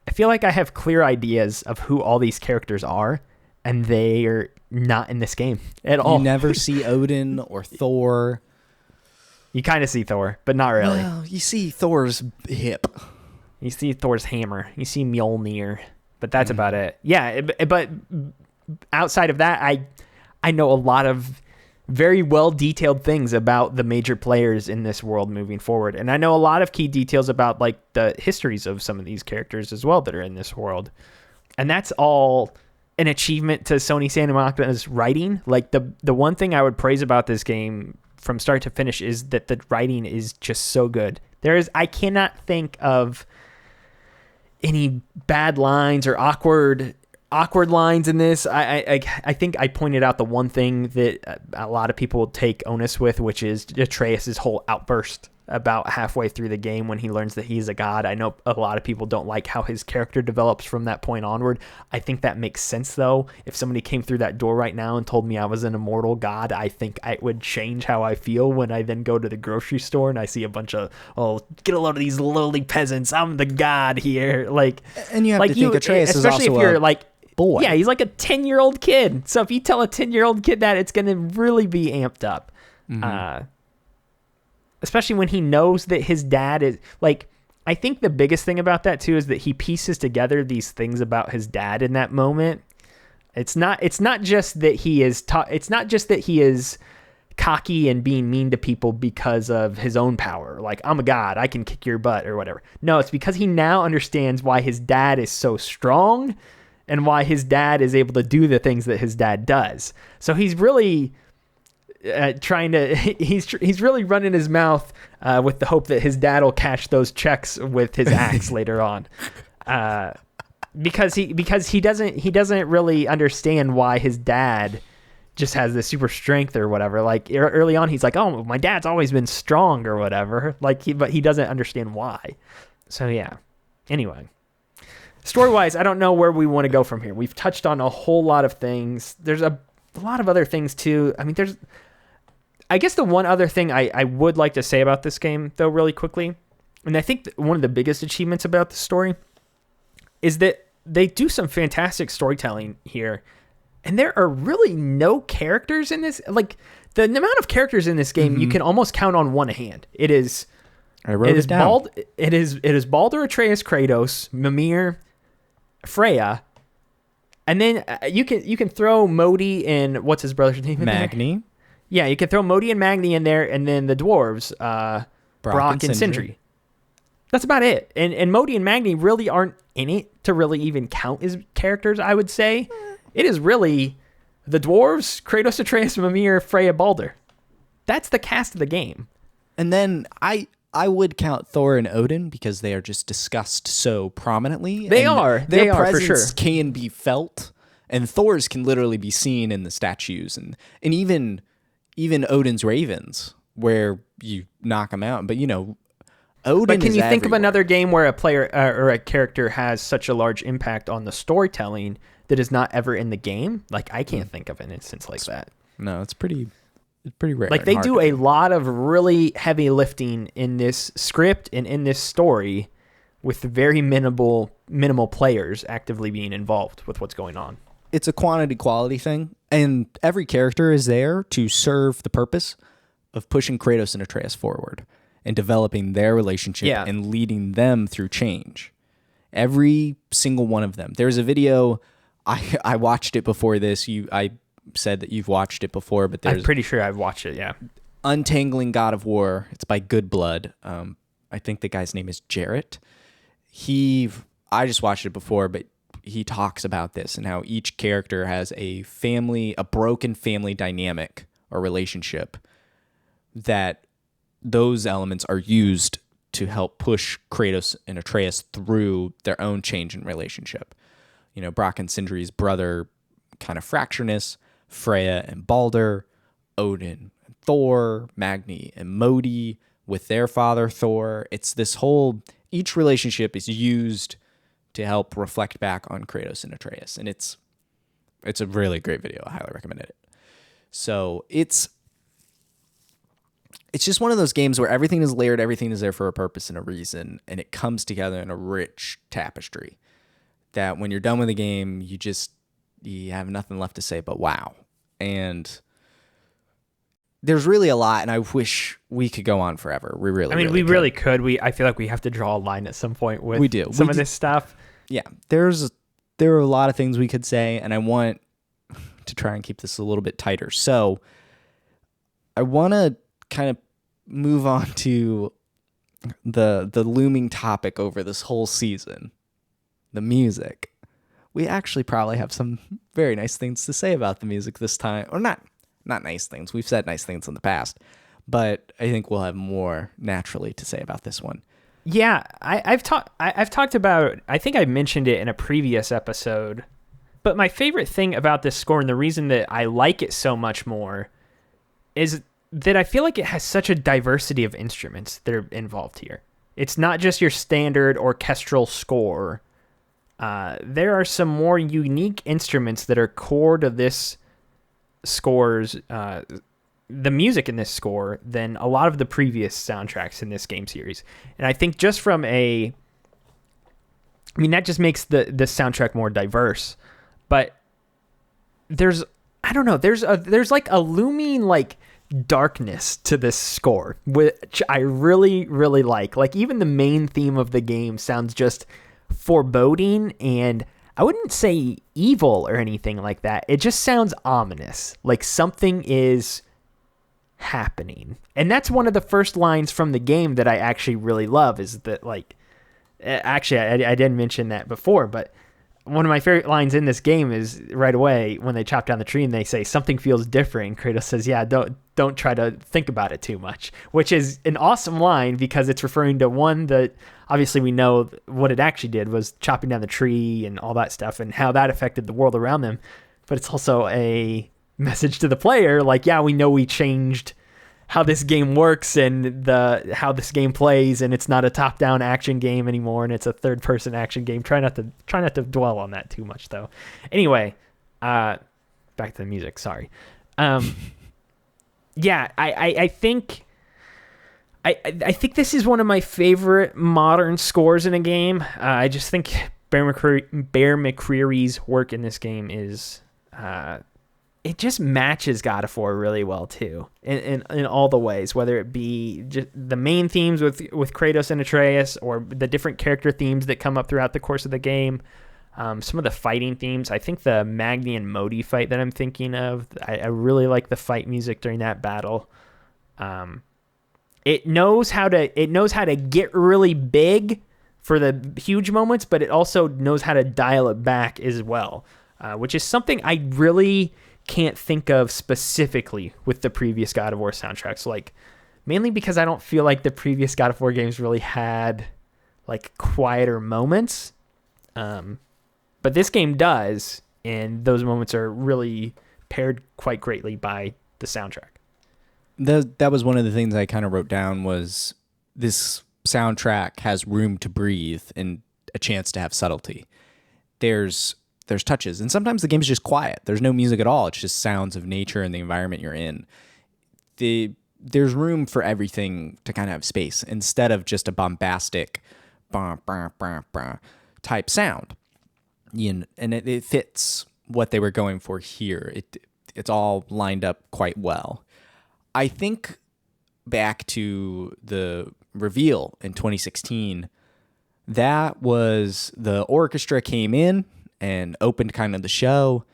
I feel like I have clear ideas of who all these characters are, and they are not in this game at all. You never see Odin or Thor. You kind of see Thor, but not really. Well, you see Thor's hip. You see Thor's hammer. You see Mjolnir, but that's about it. Yeah, but outside of that, I know a lot of very well detailed things about the major players in this world moving forward, and I know a lot of key details about, like, the histories of some of these characters as well that are in this world, and that's all an achievement to Sony Santa Monica's writing. Like, the one thing I would praise about this game from start to finish is that the writing is just so good. I cannot think of any bad lines or awkward lines in this. I think I pointed out the one thing that a lot of people take onus with, which is Atreus' whole outburst about halfway through the game when he learns that he's a god. I know a lot of people don't like how his character develops from that point onward. I think that makes sense, though. If somebody came through that door right now and told me I was an immortal god, I think it would change how I feel when I then go to the grocery store and I see a bunch of, get a load of these lowly peasants, I'm the god here. Like, and you have to think Atreus is also especially if you're like boy. Yeah, he's like a 10-year-old kid. So if you tell a 10-year-old kid that, it's going to really be amped up. Especially when he knows that his dad is, like, I think the biggest thing about that too is that he pieces together these things about his dad in that moment. It's not just that he is cocky and being mean to people because of his own power. Like, I'm a god, I can kick your butt or whatever. No, it's because he now understands why his dad is so strong and why his dad is able to do the things that his dad does. So he's really he's really running his mouth with the hope that his dad will cash those checks with his axe later on, because he doesn't really understand why his dad just has this super strength or whatever. Like early on, he's like, "Oh, my dad's always been strong or whatever." But he doesn't understand why. So yeah. Anyway, story-wise, I don't know where we want to go from here. We've touched on a whole lot of things. There's a lot of other things too. I mean, I guess the one other thing I would like to say about this game, though, really quickly, and I think one of the biggest achievements about the story is that they do some fantastic storytelling here. And there are really no characters in this. Like, the amount of characters in this game, you can almost count on one hand. It is Baldur, Atreus, Kratos, Mimir, Freya, and then you can throw Modi and what's his brother's name in Magni. there? Yeah, you can throw Modi and Magni in there, and then the dwarves, Brok and Sindri. That's about it. And Modi and Magni really aren't in it to really even count as characters, I would say. It is really the dwarves, Kratos, Atreus, Mimir, Freya, Baldur. That's the cast of the game. And then I would count Thor and Odin because they are just discussed so prominently. They and are. Their They are, for presence sure. can be felt, and Thor's can literally be seen in the statues, and even Odin's ravens, where you knock them out. But Odin. But can is you think of everywhere. another game where a player or a character has such a large impact on the storytelling that is not ever in the game? Like, I can't think of an instance like that. No, it's pretty rare. Like, and they hard do to a lot of really heavy lifting in this script and in this story with very minimal players actively being involved with what's going on. It's a quantity quality thing, and every character is there to serve the purpose of pushing Kratos and Atreus forward and developing their relationship and leading them through change. Every single one of them. There's a video, I watched it before this. I said that you've watched it before, but there's I'm pretty sure I've watched it, yeah. Untangling God of War. It's by Good Blood. I think the guy's name is Jarrett. I just watched it before, but he talks about this and how each character has a broken family dynamic or relationship, that those elements are used to help push Kratos and Atreus through their own change in relationship. Brok and Sindri's brother kind of fractureness, Freya and Baldur, Odin and Thor, Magni and Modi with their father Thor. It's this whole, each relationship is used to help reflect back on Kratos and Atreus. And it's a really great video. I highly recommend it. So it's just one of those games where everything is layered, everything is there for a purpose and a reason, and it comes together in a rich tapestry that when you're done with the game, you have nothing left to say but wow. And there's really a lot, and I wish we could go on forever. We really could. I feel like we have to draw a line at some point with this stuff. Yeah, there are a lot of things we could say, and I want to try and keep this a little bit tighter. So I want to kind of move on to the looming topic over this whole season, the music. We actually probably have some very nice things to say about the music this time, or not nice things. We've said nice things in the past, but I think we'll have more naturally to say about this one. Yeah, I've talked about, I think I mentioned it in a previous episode, but my favorite thing about this score, and the reason that I like it so much more, is that I feel like it has such a diversity of instruments that are involved here. It's not just your standard orchestral score. There are some more unique instruments that are core to this score's, the music in this score, than a lot of the previous soundtracks in this game series. And I think just from that just makes the soundtrack more diverse. But there's like a looming darkness to this score, which I really, really like. Like, even the main theme of the game sounds just foreboding, and I wouldn't say evil or anything like that. It just sounds ominous, like something is happening. And that's one of the first lines from the game that I actually really love, is that, actually, I didn't mention that before, but one of my favorite lines in this game is right away when they chop down the tree and they say something feels different. Kratos says, "Yeah, don't try to think about it too much," which is an awesome line because it's referring to one that obviously we know what it actually did was chopping down the tree and all that stuff and how that affected the world around them. But it's also a message to the player, like, yeah, we know we changed how this game works and how this game plays, and it's not a top-down action game anymore, and it's a third-person action game. Try not to dwell on that too much, though. Anyway, back to the music. Sorry. Yeah, I think this is one of my favorite modern scores in a game. I just think Bear McCreary's work in this game is it just matches God of War really well too, in all the ways, whether it be just the main themes with Kratos and Atreus, or the different character themes that come up throughout the course of the game. Some of the fighting themes. I think the Magni and Modi fight that I'm thinking of, I really like the fight music during that battle. It knows how to get really big for the huge moments, but it also knows how to dial it back as well, which is something I really can't think of specifically with the previous God of War soundtracks. Like, mainly because I don't feel like the previous God of War games really had like quieter moments. But this game does, and those moments are really paired quite greatly by the soundtrack. That was one of the things I kind of wrote down, was this soundtrack has room to breathe and a chance to have subtlety. There's touches, and sometimes the game is just quiet. There's no music at all. It's just sounds of nature and the environment you're in. There's room for everything to kind of have space instead of just a bombastic bah, bah, bah, bah, type sound. And it fits what they were going for here. It's all lined up quite well. I think back to the reveal in 2016, that was the orchestra came in and opened kind of the show.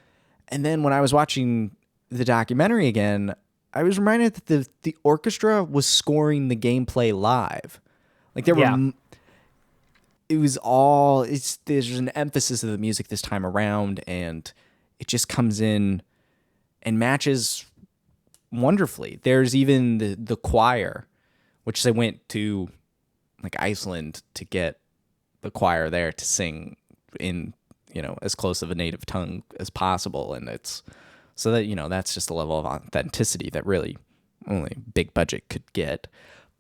And then when I was watching the documentary again, I was reminded that the orchestra was scoring the gameplay live. Like there were, it was all, there's an emphasis of the music this time around, and it just comes in and matches wonderfully. There's even the choir, which they went to like Iceland to get the choir there to sing in, as close of a native tongue as possible. And it's so that, that's just a level of authenticity that really only big budget could get.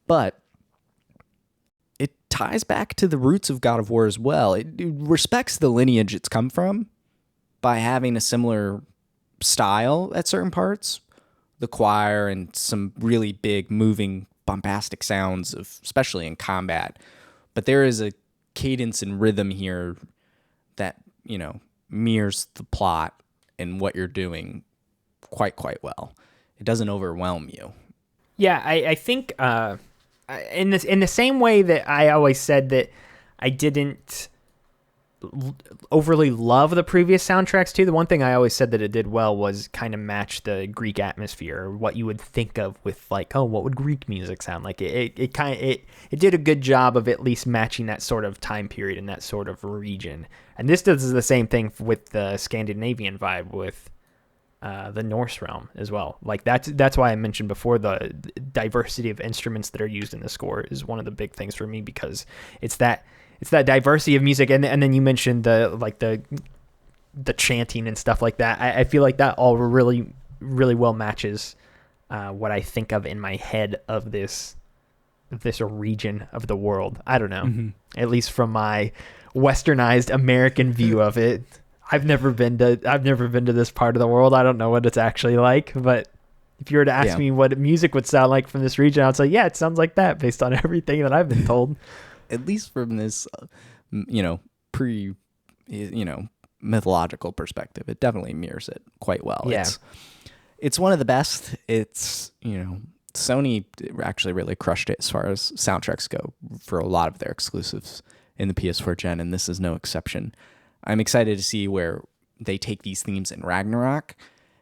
But it ties back to the roots of God of War as well. It respects the lineage it's come from by having a similar style at certain parts, the choir and some really big, moving, bombastic sounds, especially in combat. But there is a cadence and rhythm here that, mirrors the plot and what you're doing quite well. It doesn't overwhelm you. Yeah, I think in the same way that I always said that I didn't overly love the previous soundtracks too, the one thing I always said that it did well was kind of match the Greek atmosphere, or what you would think of with like, oh, what would Greek music sound like? It did a good job of at least matching that sort of time period and that sort of region. And this does the same thing with the Scandinavian vibe with the Norse realm as well. Like that's why I mentioned before the diversity of instruments that are used in the score is one of the big things for me, because it's that diversity of music, and then you mentioned the chanting and stuff like that. I feel like that all really well matches what I think of in my head of this region of the world. I don't know, at least from my westernized American view of it. I've never been to this part of the world. I don't know what it's actually like, but if you were to ask me what music would sound like from this region, I'd say, yeah, it sounds like that based on everything that I've been told. At least from this, mythological perspective, it definitely mirrors it quite well. Yeah. It's one of the best. It's, Sony actually really crushed it as far as soundtracks go for a lot of their exclusives in the PS4 gen, and this is no exception. I'm excited to see where they take these themes in Ragnarok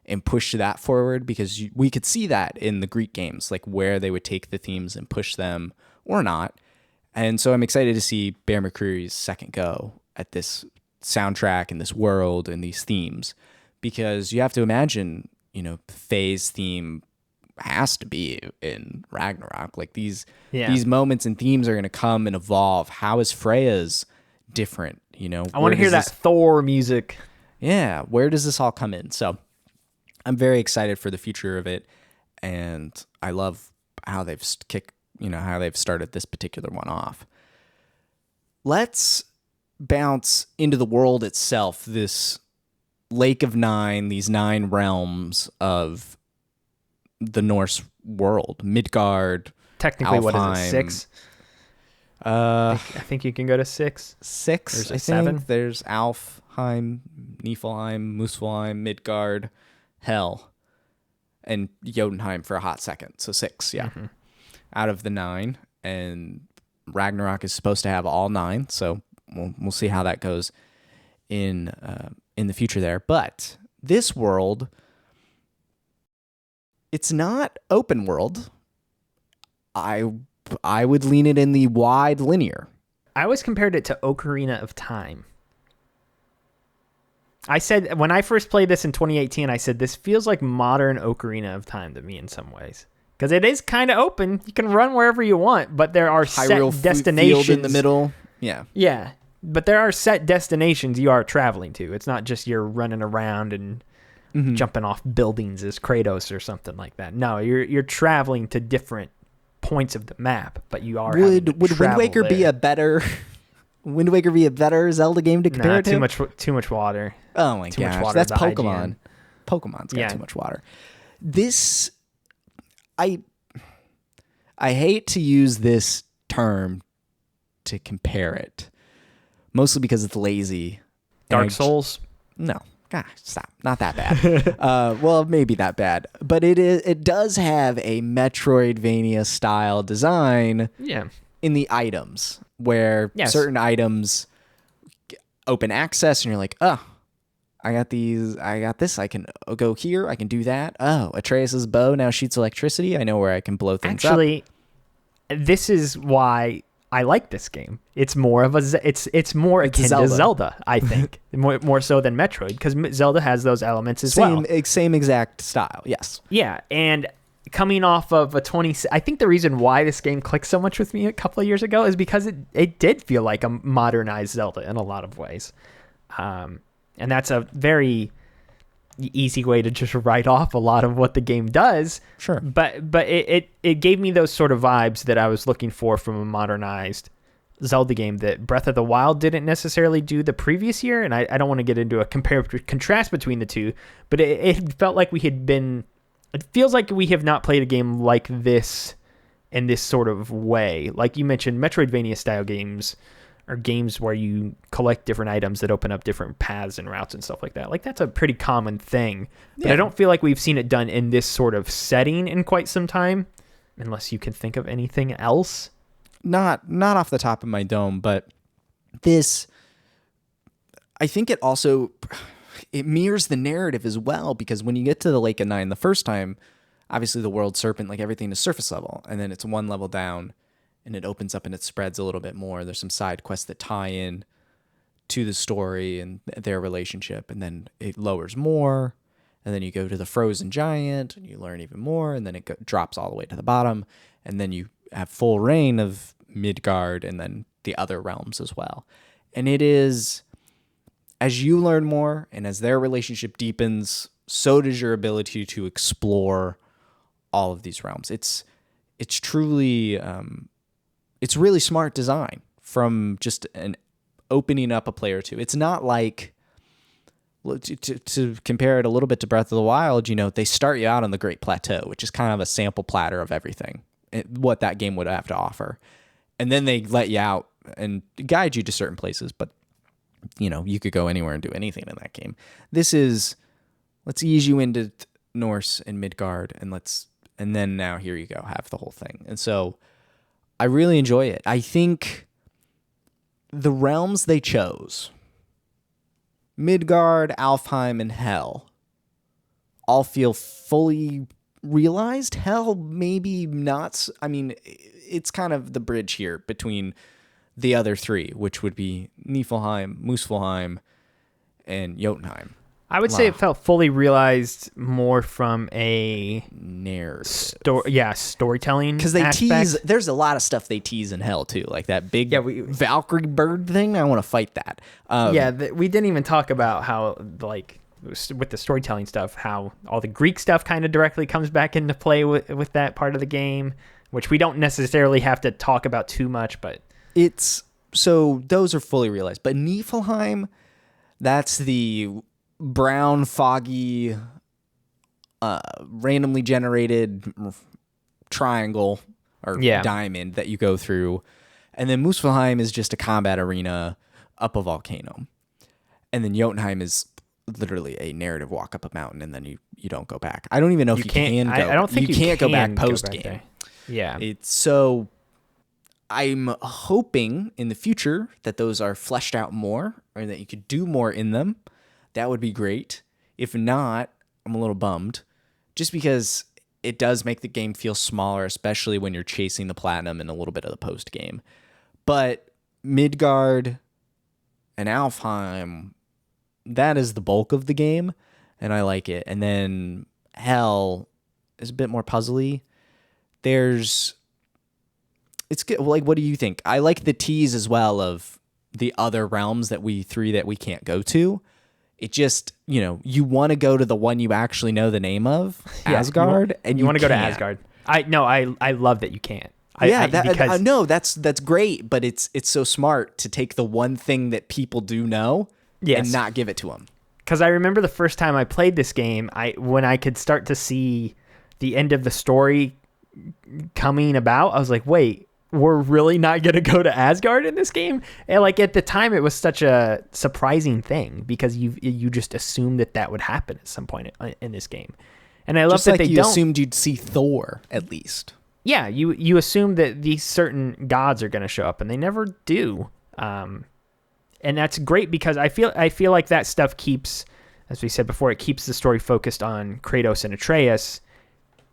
and push that forward, because we could see that in the Greek games, like where they would take the themes and push them or not. And so I'm excited to see Bear McCreary's second go at this soundtrack and this world and these themes, because you have to imagine, Faye's theme has to be in Ragnarok. Like these moments and themes are going to come and evolve. How is Freya's different? I want to hear that Thor music. Yeah, where does this all come in? So I'm very excited for the future of it, and I love how they've how they've started this particular one off. Let's bounce into the world itself, this Lake of Nine, these 9 realms of the Norse world. Midgard, Technically, Alfheim. What is it, 6? I think you can go to 6. 6, There's I think. 7. There's Alfheim, Niflheim, Muspelheim, Midgard, Hel, and Jotunheim for a hot second. So 6, yeah. Mm-hmm. Out of the 9. And Ragnarok is supposed to have all 9, so we'll see how that goes in the future there. But this world, it's not open world. I would lean it in the wide linear. I always compared it to Ocarina of Time. I said, when I first played this in 2018, I said, this feels like modern Ocarina of Time to me in some ways. Because it is kind of open. You can run wherever you want, but there are Hyrule set destinations. Field in the middle. Yeah. Yeah. But there are set destinations you are traveling to. It's not just you're running around and jumping off buildings as Kratos or something like that. No, you're traveling to different points of the map, but you are Would Wind Waker be a better Zelda game to compare it to? Too much water. Oh my Too much gosh, water that's is the Pokemon. hygiene. Pokemon's got Yeah. too much water. This, I hate to use this term to compare it, mostly because it's lazy. Dark Souls? No, gosh, stop. Not that bad. Well, maybe that bad, but it does have a Metroidvania style design. Yeah. In the items, where Yes. certain items open access, and you're like, oh, I got these, I got this, I can go here, I can do that. Oh, Atreus's bow now shoots electricity. I know where I can blow things up. Actually, this is why I like this game. It's more of it's more akin to Zelda, I think, more so than Metroid, because Zelda has those elements as well. Same exact style, yes. Yeah, and coming off of I think the reason why this game clicked so much with me a couple of years ago is because it did feel like a modernized Zelda in a lot of ways. And that's a very easy way to just write off a lot of what the game does. Sure. But it gave me those sort of vibes that I was looking for from a modernized Zelda game that Breath of the Wild didn't necessarily do the previous year. And I don't want to get into a comparative contrast between the two, but it felt like it feels like we have not played a game like this in this sort of way. Like you mentioned, Metroidvania style games are games where you collect different items that open up different paths and routes and stuff like that. Like that's a pretty common thing, but I don't feel like we've seen it done in this sort of setting in quite some time, unless you can think of anything else. Not off the top of my dome, but this, I think it mirrors the narrative as well, because when you get to the Lake of Nine the first time, obviously the world serpent, like everything is surface level, and then it's one level down and it opens up and it spreads a little bit more. There's some side quests that tie in to the story and their relationship, and then it lowers more, and then you go to the frozen giant and you learn even more, and then it drops all the way to the bottom, and then you have full reign of Midgard and then the other realms as well. And it is, as you learn more and as their relationship deepens, so does your ability to explore all of these realms. It's truly, it's really smart design from just an opening up a player to. It's not like, to compare it a little bit to Breath of the Wild, they start you out on the Great Plateau, which is kind of a sample platter of everything, what that game would have to offer. And then they let you out and guide you to certain places, but you could go anywhere and do anything in that game. This is, let's ease you into Norse and Midgard, and then now here you go, have the whole thing. And so I really enjoy it. I think the realms they chose, Midgard, Alfheim, and Hel, all feel fully realized. Hel, maybe not. I mean, it's kind of the bridge here between the other three, which would be Niflheim, Muspelheim, and Jotunheim. I would say it felt fully realized more from a narrative, storytelling. Because they aspect. tease. There's a lot of stuff they tease in Hell too, like that big Valkyrie bird thing. I want to fight that. We didn't even talk about how with the storytelling stuff, how all the Greek stuff kind of directly comes back into play with that part of the game, which we don't necessarily have to talk about too much, but so those are fully realized. But Niflheim, that's the brown, foggy, randomly generated triangle or diamond that you go through. And then Muspelheim is just a combat arena up a volcano. And then Jotunheim is literally a narrative walk up a mountain, and then you don't go back. I don't even know if you can go. I don't think you can't go back post game. Yeah. I'm hoping in the future that those are fleshed out more, or that you could do more in them. That would be great. If not, I'm a little bummed, just because it does make the game feel smaller, especially when you're chasing the platinum and a little bit of the post game. But Midgard and Alfheim, that is the bulk of the game, and I like it. And then Hell is a bit more puzzly. It's good. Like, what do you think? I like the tease as well of the other realms that we can't go to. It just, you want to go to the one you actually know the name of, Asgard, and you want to go to Asgard. I love that you can't. That's great, but it's so smart to take the one thing that people do know and not give it to them. Because I remember the first time I played this game, when I could start to see the end of the story coming about, I was like, wait, we're really not going to go to Asgard in this game? And like at the time, it was such a surprising thing because you just assumed that would happen at some point in this game. And I love that you assumed you'd see Thor at least. Yeah, you assume that these certain gods are going to show up, and they never do. And that's great because I feel like that stuff keeps, as we said before, it keeps the story focused on Kratos and Atreus,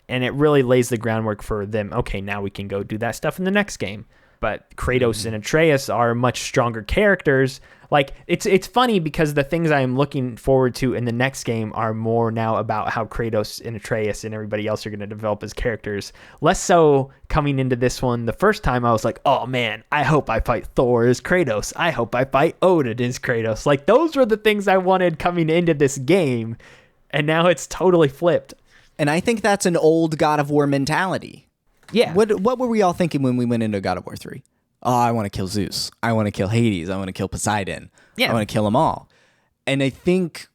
and it really lays the groundwork for them. Okay, now we can go do that stuff in the next game. But Kratos and Atreus are much stronger characters. Like it's funny because the things I am looking forward to in the next game are more now about how Kratos and Atreus and everybody else are going to develop as characters. Less so coming into this one. The first time I was like, oh man, I hope I fight Thor as Kratos. I hope I fight Odin as Kratos. Like those were the things I wanted coming into this game. And now it's totally flipped. And I think that's an old God of War mentality. Yeah. What were we all thinking when we went into God of War 3? Oh, I want to kill Zeus. I want to kill Hades. I want to kill Poseidon. Yeah. I want to kill them all. And I think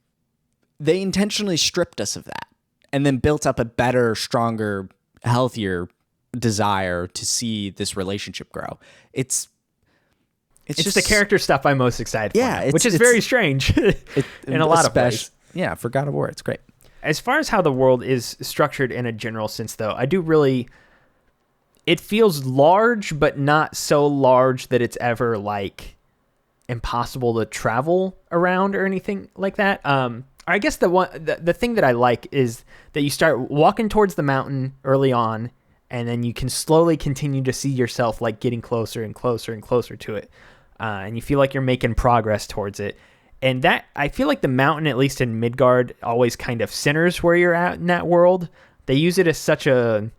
they intentionally stripped us of that and then built up a better, stronger, healthier desire to see this relationship grow. It's just the character stuff I'm most excited for. Yeah. Which is very strange in a lot of ways. Yeah, for God of War, it's great. As far as how the world is structured in a general sense, though, it feels large, but not so large that it's ever like impossible to travel around or anything like that. I guess the thing that I like is that you start walking towards the mountain early on, and then you can slowly continue to see yourself like getting closer and closer and closer to it, and you feel like you're making progress towards it. And that, I feel like the mountain, at least in Midgard, always kind of centers where you're at in that world. They use it as such a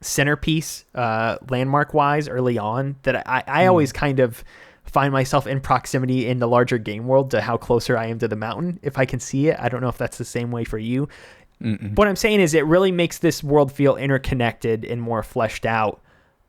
centerpiece, landmark-wise, early on, that I always kind of find myself in proximity in the larger game world to how closer I am to the mountain, if I can see it. I don't know if that's the same way for you. Mm-mm. What I'm saying is it really makes this world feel interconnected and more fleshed out.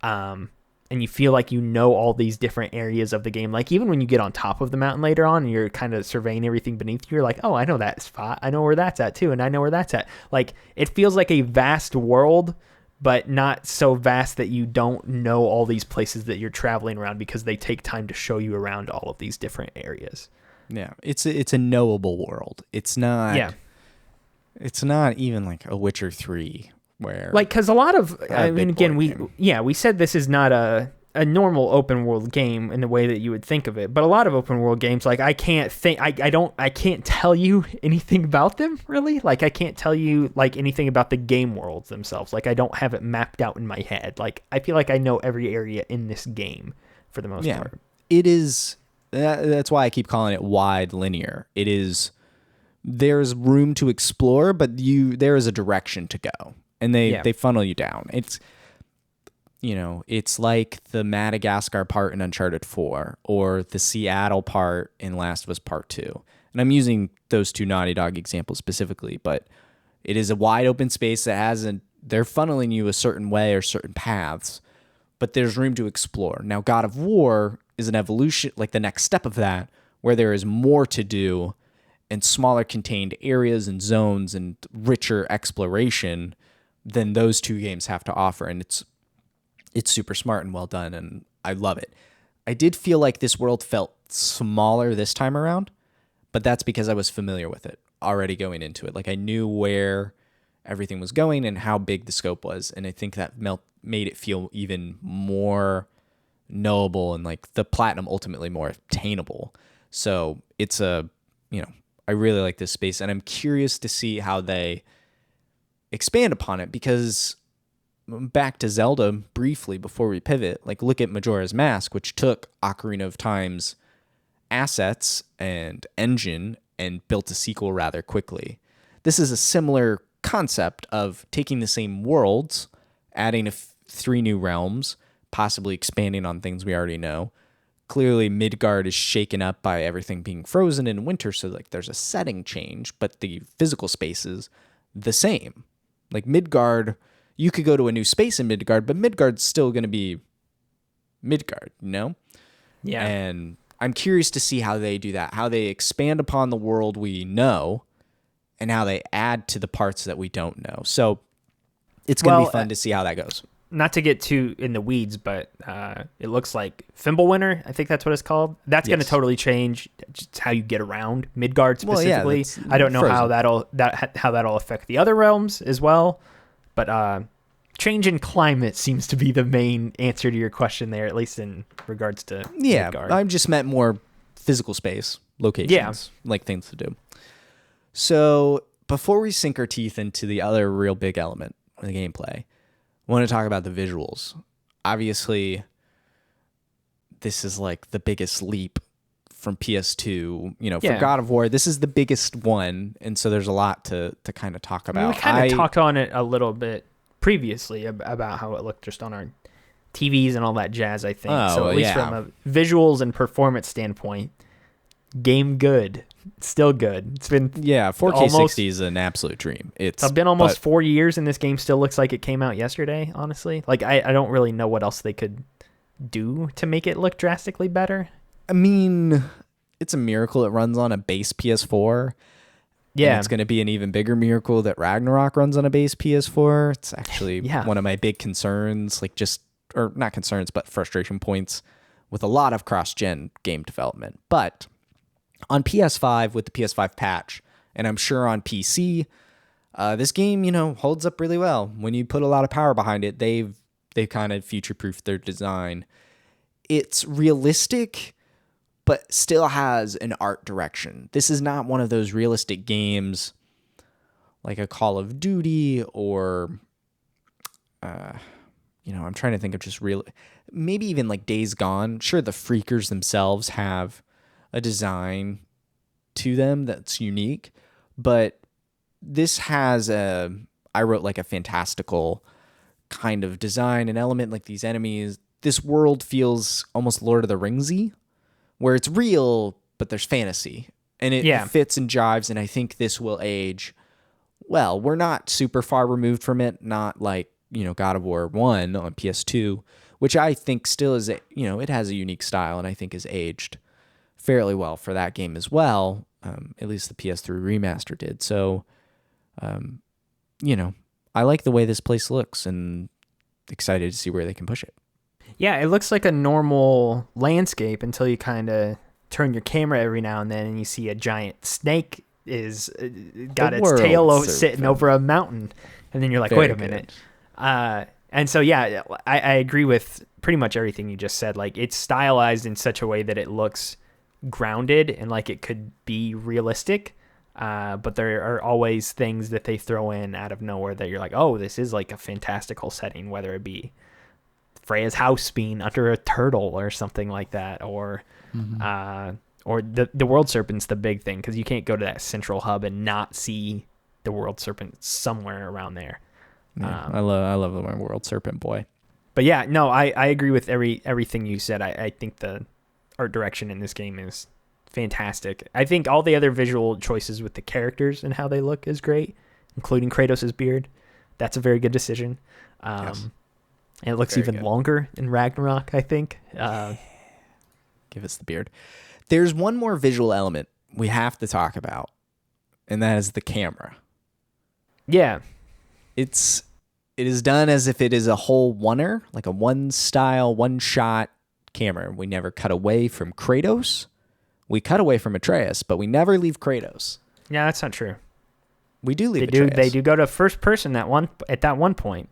And you feel like you know all these different areas of the game. Like even when you get on top of the mountain later on and you're kind of surveying everything beneath you, you're like, oh, I know that spot. I know where that's at too. And I know where that's at. Like it feels like a vast world, but not so vast that you don't know all these places that you're traveling around because they take time to show you around all of these different areas. Yeah. It's a knowable world. It's not even like a Witcher 3. Where because a lot of, I mean, again, we said this is not a normal open world game in the way that you would think of it, but a lot of open world games, like I can't tell you anything about them really. Like I can't tell you like anything about the game worlds themselves. Like I don't have it mapped out in my head. Like I feel like I know every area in this game for the most part. It is. That's why I keep calling it wide linear. It is. There's room to explore, but there is a direction to go. And they funnel you down. It's like the Madagascar part in Uncharted 4 or the Seattle part in Last of Us Part 2. And I'm using those two Naughty Dog examples specifically, but it is a wide open space that they're funneling you a certain way or certain paths, but there's room to explore. Now, God of War is an evolution, like the next step of that, where there is more to do and smaller contained areas and zones and richer exploration than those two games have to offer. And it's super smart and well done, and I love it. I did feel like this world felt smaller this time around, but that's because I was familiar with it already going into it. Like I knew where everything was going and how big the scope was, and I think that made it feel even more knowable and like the platinum ultimately more attainable. So it's I really like this space, and I'm curious to see how they expand upon it, because back to Zelda briefly before we pivot, like look at Majora's Mask, which took Ocarina of Time's assets and engine and built a sequel rather quickly. This is a similar concept of taking the same worlds, adding 3 new realms, possibly expanding on things we already know. Clearly, Midgard is shaken up by everything being frozen in winter, so like there's a setting change, but the physical space is the same. Like Midgard, you could go to a new space in Midgard, but Midgard's still going to be Midgard, you know? Yeah. And I'm curious to see how they do that, how they expand upon the world we know, and how they add to the parts that we don't know. So it's going to be fun to see how that goes. Not to get too in the weeds, but it looks like Fimbulwinter, I think that's what it's called. That's going to totally change just how you get around Midgard specifically. Well, I don't know frozen. how that'll affect the other realms as well. But change in climate seems to be the main answer to your question there, at least in regards to Midgard. I just meant more physical space, locations, like things to do. So before we sink our teeth into the other real big element of the gameplay, I want to talk about the visuals. Obviously, this is like the biggest leap from PS2. For God of War, this is the biggest one, and so there's a lot to kind of talk about. We kind of talked on it a little bit previously about how it looked just on our TVs and all that jazz, I think. So at least from a visuals and performance standpoint, game good. Still good. It's been 4K 60 is an absolute dream. It's been almost 4 years, and this game still looks like it came out yesterday, honestly. Like, I don't really know what else they could do to make it look drastically better. I mean, it's a miracle it runs on a base PS4. Yeah. And it's going to be an even bigger miracle that Ragnarok runs on a base PS4. It's actually one of my big concerns, or not concerns, but frustration points with a lot of cross-gen game development. But on PS5 with the PS5 patch, and I'm sure on PC, this game, holds up really well. When you put a lot of power behind it, they've kind of future-proofed their design. It's realistic, but still has an art direction. This is not one of those realistic games like a Call of Duty or, I'm trying to think of just maybe even like Days Gone. Sure, the Freakers themselves have a design to them that's unique, but this has I wrote like a fantastical kind of design and element, like these enemies. This world feels almost Lord of the Ringsy, where it's real, but there's fantasy, and it fits and jives, and I think this will age well. We're not super far removed from it, not like, God of War 1 on PS2, which I think still is, it has a unique style, and I think is aged fairly well for that game as well. At least the PS3 remaster did. So, I like the way this place looks, and excited to see where they can push it. Yeah, it looks like a normal landscape until you kind of turn your camera every now and then and you see a giant snake is got its tail sitting over a mountain. And then you're like, wait a minute. And so, I agree with pretty much everything you just said. Like, it's stylized in such a way that it looks grounded and like it could be realistic. But there are always things that they throw in out of nowhere that you're like, oh, this is like a fantastical setting, whether it be Freya's house being under a turtle or something like that, or the world serpent's the big thing, because you can't go to that central hub and not see the world serpent somewhere around there. I love the world serpent boy. But I agree with everything you said. I think the art direction in this game is fantastic. I think all the other visual choices with the characters and how they look is great, including Kratos' beard. That's a very good decision. Yes. And it looks Very even good. longer in Ragnarok, I think. Give us the beard. There's one more visual element we have to talk about, and that is the camera. Yeah. It is done as if it is a whole oneer, like a one style, one shot camera. We never cut away from Kratos. We cut away from Atreus, but we never leave Kratos. Yeah, that's not true. We do leave They Atreus. do go to first person at that one point.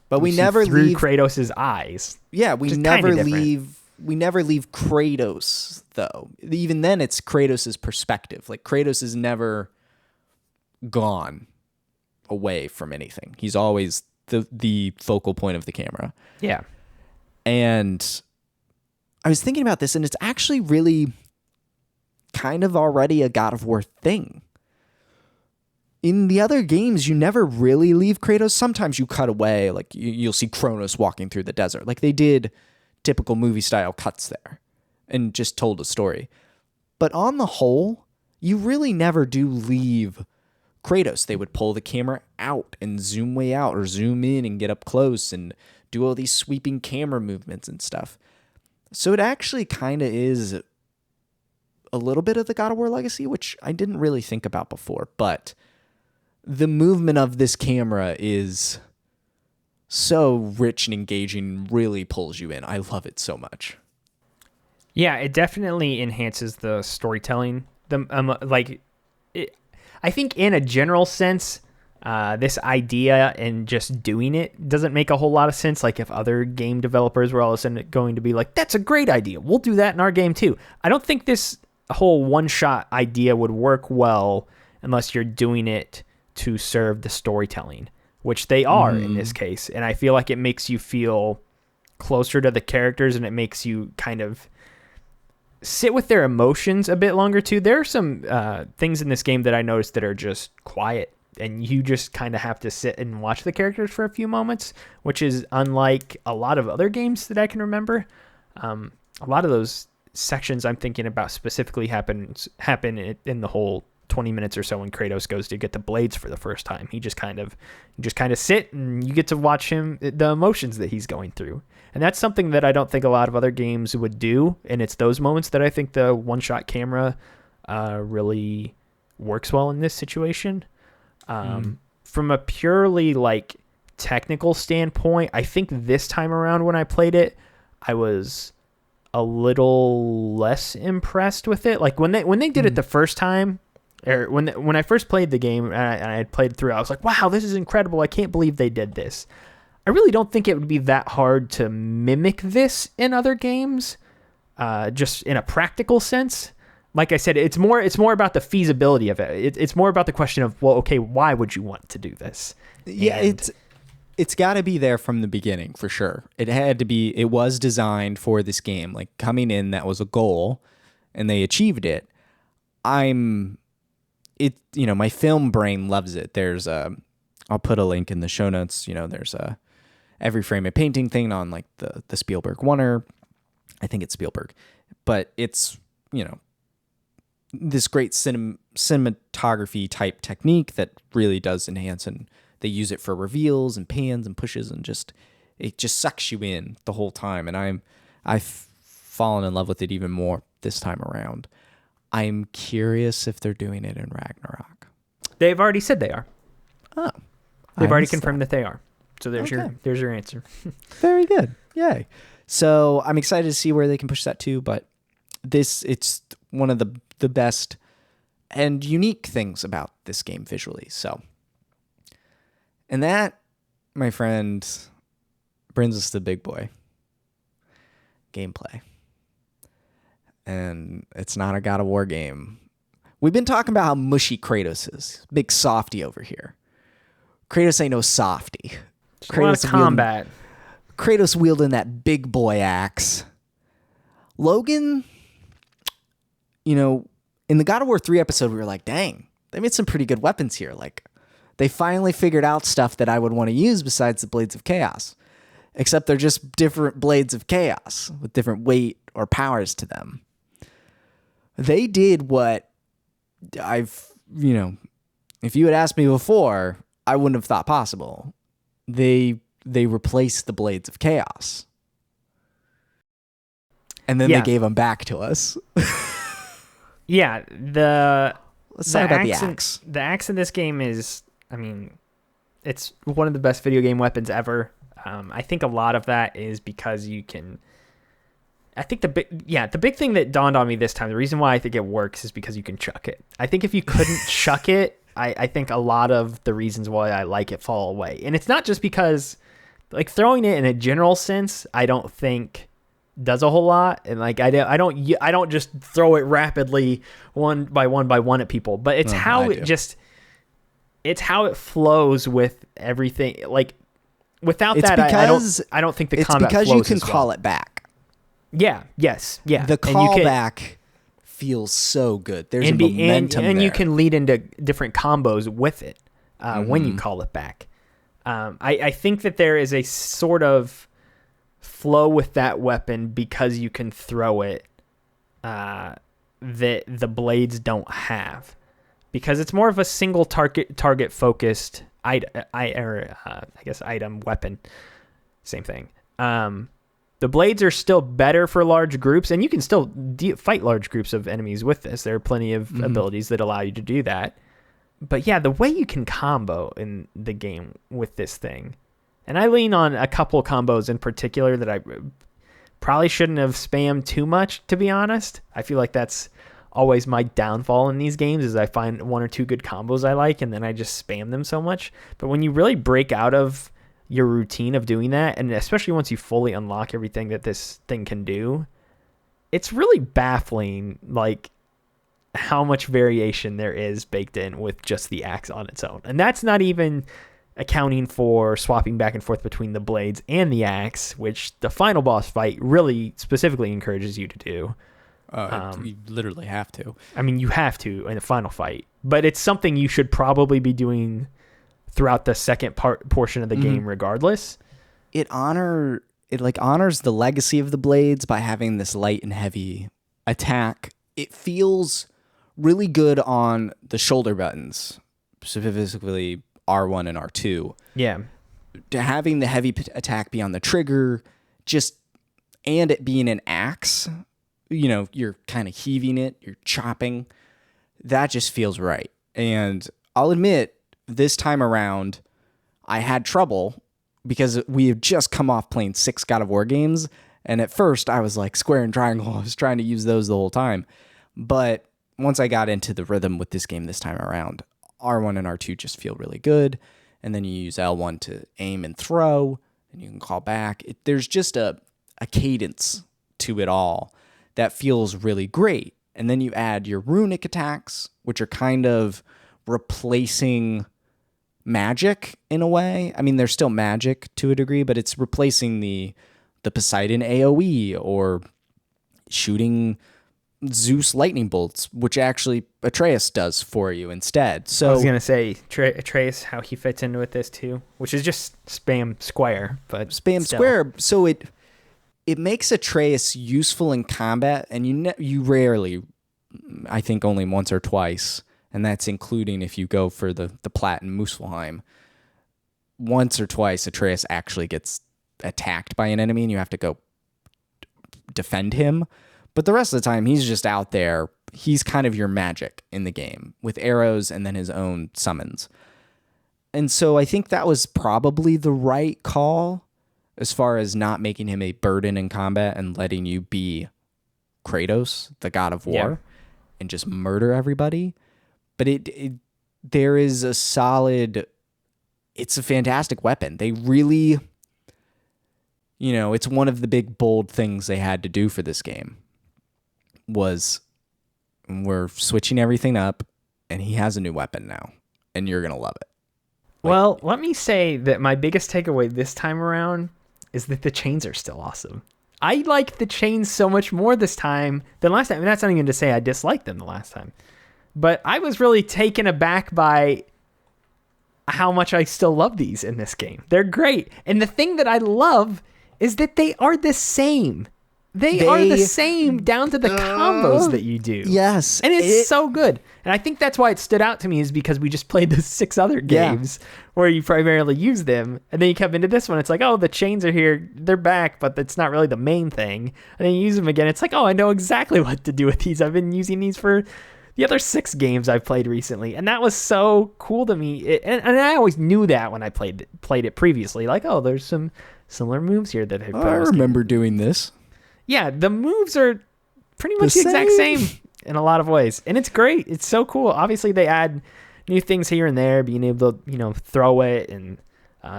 But we see never through leave Kratos' eyes. Yeah, we Just never kinda different. leave Kratos though. Even then it's Kratos' perspective. Like Kratos is never gone away from anything. He's always the focal point of the camera. Yeah. And I was thinking about this, and it's actually really kind of already a God of War thing. In the other games, you never really leave Kratos. Sometimes you cut away, like you'll see Kronos walking through the desert. Like they did typical movie style cuts there and just told a story. But on the whole, you really never do leave Kratos. They would pull the camera out and zoom way out or zoom in and get up close and do all these sweeping camera movements and stuff. So it actually kind of is a little bit of the God of War legacy, which I didn't really think about before. But the movement of this camera is so rich and engaging, really pulls you in. I love it so much. Yeah, it definitely enhances the storytelling. I think in a general sense, this idea and just doing it doesn't make a whole lot of sense. Like if other game developers were all of a sudden going to be like, that's a great idea, we'll do that in our game too. I don't think this whole one-shot idea would work well unless you're doing it to serve the storytelling, which they are in this case. And I feel like it makes you feel closer to the characters, and it makes you kind of sit with their emotions a bit longer too. There are some things in this game that I noticed that are just quiet, and you just kind of have to sit and watch the characters for a few moments, which is unlike a lot of other games that I can remember. A lot of those sections I'm thinking about specifically happen in the whole 20 minutes or so when Kratos goes to get the blades for the first time. You just kind of sit and you get to watch him, the emotions that he's going through. And that's something that I don't think a lot of other games would do. And it's those moments that I think the one-shot camera really works well in this situation. From a purely like technical standpoint, I think this time around when I played it, I was a little less impressed with it. Like when they did it the first time, or when I first played the game and I had played through, I was like, wow, this is incredible. I can't believe they did this. I really don't think it would be that hard to mimic this in other games, just in a practical sense. Like I said, it's more about the feasibility of it. It's more about the question of, well, okay, why would you want to do this? Yeah, it's got to be there from the beginning for sure. It was designed for this game. Like coming in, that was a goal, and they achieved it. My film brain loves it. I'll put a link in the show notes. There's a every frame a painting thing on like the Spielberg Oner. I think it's Spielberg, but it's, this great cinematography type technique that really does enhance, and they use it for reveals and pans and pushes, and it just sucks you in the whole time. And I've fallen in love with it even more this time around. I'm curious if they're doing it in Ragnarok. They've already said they are. Oh, They've already confirmed that they are. So there's your answer. Very good. Yay. So I'm excited to see where they can push that to, but it's one of the best and unique things about this game visually. So, and that, my friend, brings us to the big boy. Gameplay. And it's not a God of War game. We've been talking about how mushy Kratos is. Big softy over here. Kratos ain't no softy. A lot of combat. Kratos wielding that big boy axe. Logan, in the God of War 3 episode, we were like, dang, they made some pretty good weapons here. Like, they finally figured out stuff that I would want to use besides the Blades of Chaos. Except they're just different Blades of Chaos with different weight or powers to them. They did what if you had asked me before, I wouldn't have thought possible. They replaced the Blades of Chaos. And then they gave them back to us. Yeah, let's talk about the axe. The axe in this game is, I mean, it's one of the best video game weapons ever. I think a lot of that is because you can. I think the big thing that dawned on me this time, the reason why I think it works is because you can chuck it. I think if you couldn't chuck it, I think a lot of the reasons why I like it fall away. And it's not just because, like, throwing it in a general sense, I don't think does a whole lot. And like I don't just throw it rapidly one by one at people, but it's how it flows with everything. Like without that, I don't think the combat flows. It's because you can call it back. Yeah. Yes. Yeah. The callback feels so good. There's a momentum and there. you can lead into different combos with it when you call it back. I think that there is a sort of flow with that weapon because you can throw it that the blades don't have, because it's more of a single target focused item weapon. Same thing. The blades are still better for large groups, and you can still fight large groups of enemies with this. There are plenty of abilities that allow you to do that. But yeah, the way you can combo in the game with this thing, and I lean on a couple combos in particular that I probably shouldn't have spammed too much, to be honest. I feel like that's always my downfall in these games, is I find one or two good combos I like, and then I just spam them so much. But when you really break out of your routine of doing that, and especially once you fully unlock everything that this thing can do, it's really baffling, like, how much variation there is baked in with just the axe on its own. And that's not even accounting for swapping back and forth between the blades and the axe, which the final boss fight really specifically encourages you to do. You literally have to. I mean, you have to in the final fight, but it's something you should probably be doing throughout the second portion of the game regardless. It honors the legacy of the blades by having this light and heavy attack. It feels really good on the shoulder buttons, specifically R1 and R2. Yeah. To having the heavy attack be on the trigger, and it being an axe, you're kind of heaving it, you're chopping. That just feels right. And I'll admit, this time around, I had trouble because we have just come off playing 6 God of War games. And at first I was like square and triangle. I was trying to use those the whole time. But once I got into the rhythm with this game this time around, R1 and R2 just feel really good. And then you use L1 to aim and throw, and you can call back. There's just a cadence to it all that feels really great. And then you add your runic attacks, which are kind of replacing magic in a way. I mean, they're still magic to a degree, but it's replacing the Poseidon AoE or shooting Zeus lightning bolts, which actually Atreus does for you instead. So I was gonna say Atreus, how he fits into with this too, which is just spam square, but spam still. Square. So it makes Atreus useful in combat, and you rarely, I think only once or twice, and that's including if you go for the Plat and Muspelheim. Once or twice, Atreus actually gets attacked by an enemy, and you have to go defend him. But the rest of the time, he's just out there. He's kind of your magic in the game with arrows and then his own summons. And so I think that was probably the right call as far as not making him a burden in combat and letting you be Kratos, the god of war, and just murder everybody. But there is a solid... It's a fantastic weapon. They really... it's one of the big, bold things they had to do for this game. Was we're switching everything up, and he has a new weapon now, and you're going to love it. Well, let me say that my biggest takeaway this time around is that the chains are still awesome. I like the chains so much more this time than last time. And that's not even to say I disliked them the last time. But I was really taken aback by how much I still love these in this game. They're great. And the thing that I love is that they are the same They are the same down to the combos that you do. Yes. And it's so good. And I think that's why it stood out to me, is because we just played the 6 other games where you primarily use them. And then you come into this one, it's like, oh, the chains are here. They're back, but that's not really the main thing. And then you use them again. It's like, oh, I know exactly what to do with these. I've been using these for the other 6 games I've played recently. And that was so cool to me. And I always knew that when I played it previously. Like, oh, there's some similar moves here that I remember doing this. Yeah, the moves are pretty much the exact same in a lot of ways. And it's great. It's so cool. Obviously, they add new things here and there, being able to, throw it, and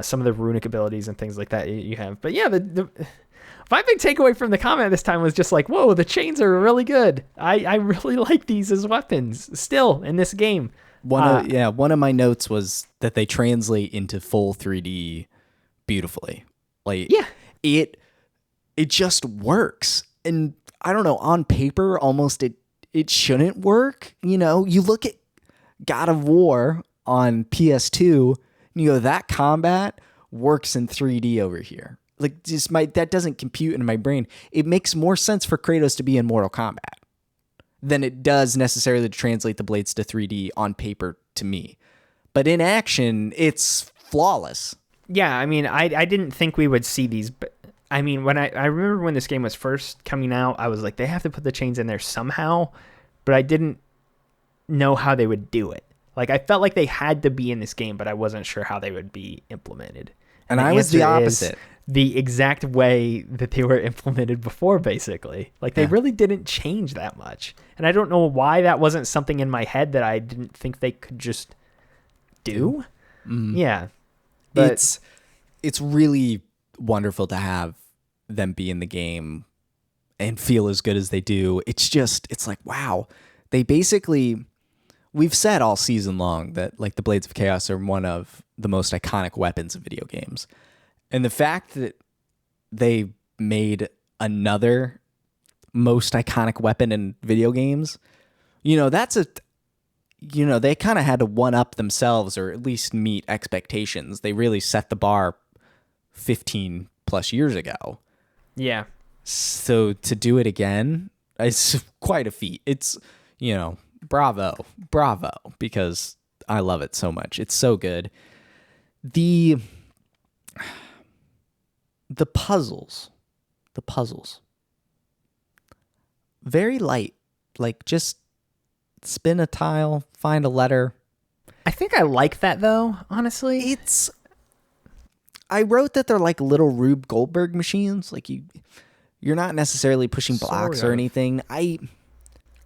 some of the runic abilities and things like that you have. But yeah, my big takeaway from the comment this time was just like, whoa, the chains are really good. I really like these as weapons still in this game. One of my notes was that they translate into full 3D beautifully. It just works. And I don't know, on paper, almost it shouldn't work. You look at God of War on PS2 and you go, that combat works in 3D over here. Like, that doesn't compute in my brain. It makes more sense for Kratos to be in Mortal Kombat than it does necessarily to translate the blades to 3D on paper to me. But in action, it's flawless. Yeah, I mean, I didn't think we would see these, but I mean, when I remember when this game was first coming out, I was like, they have to put the chains in there somehow, but I didn't know how they would do it. Like, I felt like they had to be in this game, but I wasn't sure how they would be implemented. And I was the opposite. The exact way that they were implemented before, basically. Like, they really didn't change that much. And I don't know why that wasn't something in my head that I didn't think they could just do. Mm. Yeah. But it's really wonderful to have them be in the game and feel as good as they do. It's like, wow. They basically, we've said all season long that like the Blades of Chaos are one of the most iconic weapons of video games. And the fact that they made another most iconic weapon in video games, they kind of had to one up themselves, or at least meet expectations. They really set the bar 15 plus years ago. Yeah. So to do it again, it's quite a feat. It's, bravo, because I love it so much. It's so good. The puzzles, very light, like just spin a tile, find a letter. I think I like that though, honestly. I wrote that they're like little Rube Goldberg machines. Like you're not necessarily pushing blocks or anything. I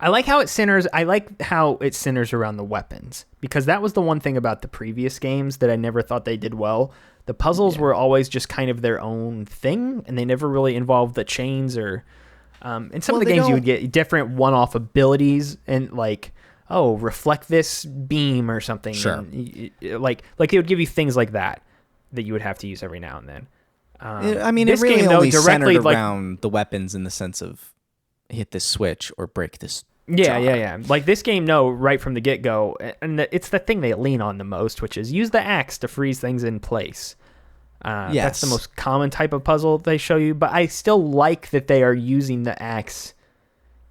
like how it centers. I like how it centers around the weapons, because that was the one thing about the previous games that I never thought they did well. The puzzles were always just kind of their own thing, and they never really involved the chains or. In some of the games, you would get different one-off abilities, and like, reflect this beam or something. Sure. And, like it would give you things like that you would have to use every now and then. It really only centered around the weapons in the sense of hit this switch or break this. Yeah. Like this game, right from the get-go, and it's the thing they lean on the most, which is use the axe to freeze things in place. Yes. That's the most common type of puzzle they show you, but I still like that they are using the axe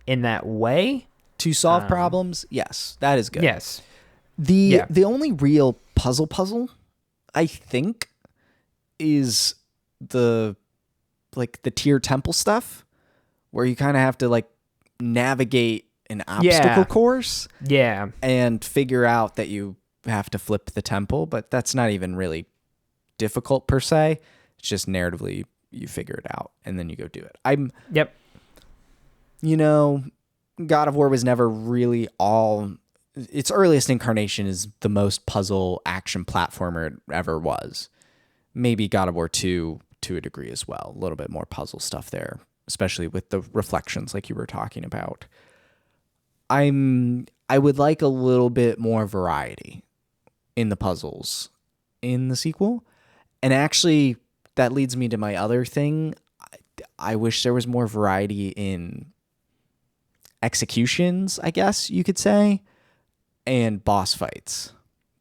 in that way. To solve problems? Yes, that is good. Yes. The only real puzzle, I think, is the tier temple stuff, where you kind of have to like navigate an obstacle course. Yeah. And figure out that you have to flip the temple, but that's not even really difficult per se. It's just narratively you figure it out and then you go do it. God of War was never really its earliest incarnation is the most puzzle action platformer it ever was. Maybe God of War 2 to a degree as well. A little bit more puzzle stuff there, especially with the reflections like you were talking about. I would like a little bit more variety in the puzzles in the sequel. And actually, that leads me to my other thing. I wish there was more variety in executions, I guess you could say, and boss fights.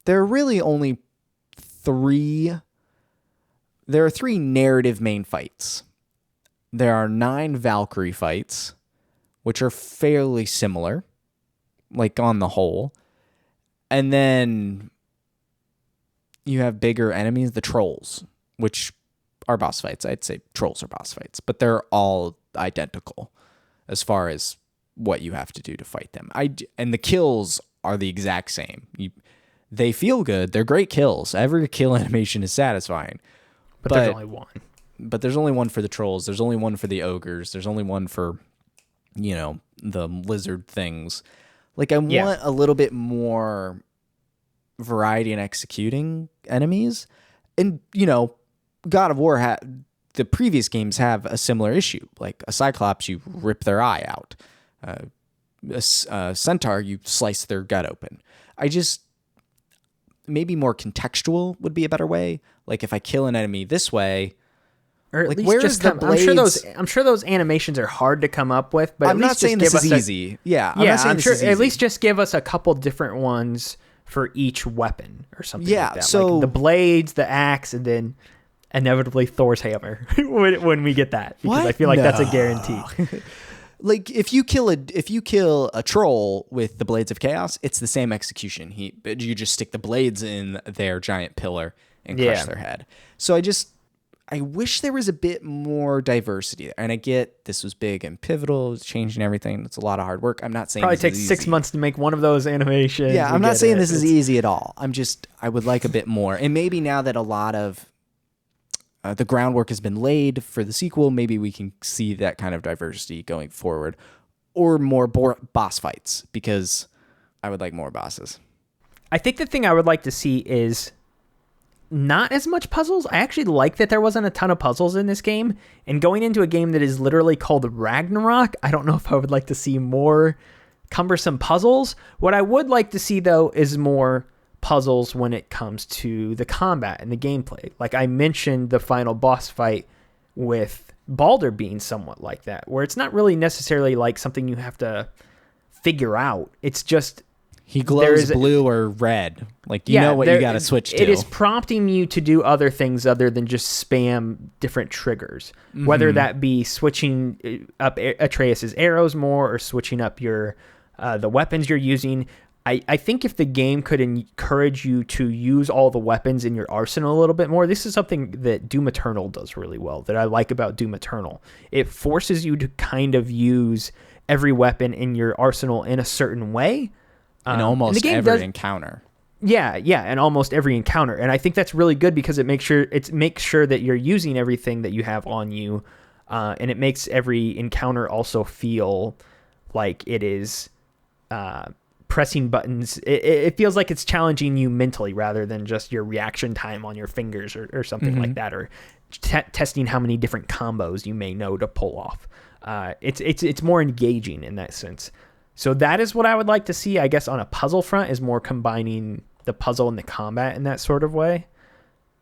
There are really only three. There are three narrative main fights. there are 9 Valkyrie fights, which are fairly similar, like on the whole. And then you have bigger enemies, the trolls, which are boss fights. I'd say trolls are boss fights, but they're all identical as far as what you have to do to fight them. And the kills are the exact same. They feel good. They're great kills. Every kill animation is satisfying. But there's only one. But there's only one for the trolls. There's only one for the ogres. There's only one for, the lizard things. Like, I want a little bit more variety in executing enemies. And, God of War the previous games have a similar issue. Like a Cyclops, you rip their eye out. A Centaur, you slice their gut open. Maybe more contextual would be a better way. Like if I kill an enemy this way, or at like least where just is the blades? I'm sure those animations are hard to come up with. But I'm not saying this is easy. Yeah, I'm sure. At least just give us a couple different ones for each weapon or something. Yeah, like that. so like the blades, the axe, and then inevitably Thor's hammer when we get that, because what? I feel like that's a guarantee. Like if you kill a troll with the Blades of Chaos, it's the same execution. You just stick the blades in their giant pillar and crush their head. So I wish there was a bit more diversity there. And I get this was big and pivotal, it's changing everything. It's a lot of hard work. I'm not saying probably takes 6 months to make one of those animations. Yeah, I'm not saying this is easy at all. I would like a bit more. And maybe now that a lot of the groundwork has been laid for the sequel, maybe we can see that kind of diversity going forward, or more boss fights, because I would like more bosses. I think the thing I would like to see is not as much puzzles. I actually like that there wasn't a ton of puzzles in this game, and going into a game that is literally called Ragnarok, I don't know if I would like to see more cumbersome puzzles. What I would like to see, though, is more puzzles when it comes to the combat and the gameplay. Like I mentioned, the final boss fight with Baldur being somewhat like that, where it's not really necessarily like something you have to figure out. It's just he glows blue or red. Like you know what you got to switch to. It is prompting you to do other things other than just spam different triggers, whether that be switching up Atreus's arrows more or switching up your the weapons you're using. I think if the game could encourage you to use all the weapons in your arsenal a little bit more, this is something that Doom Eternal does really well, that I like about Doom Eternal. It forces you to kind of use every weapon in your arsenal in a certain way. In almost every encounter. Yeah, and almost every encounter. And I think that's really good because it makes sure that you're using everything that you have on you, and it makes every encounter also feel like it is pressing buttons. It feels like it's challenging you mentally rather than just your reaction time on your fingers or something like that, or testing how many different combos you may know to pull off. It's more engaging in that sense. So that is what I would like to see, I guess, on a puzzle front, is more combining the puzzle and the combat in that sort of way,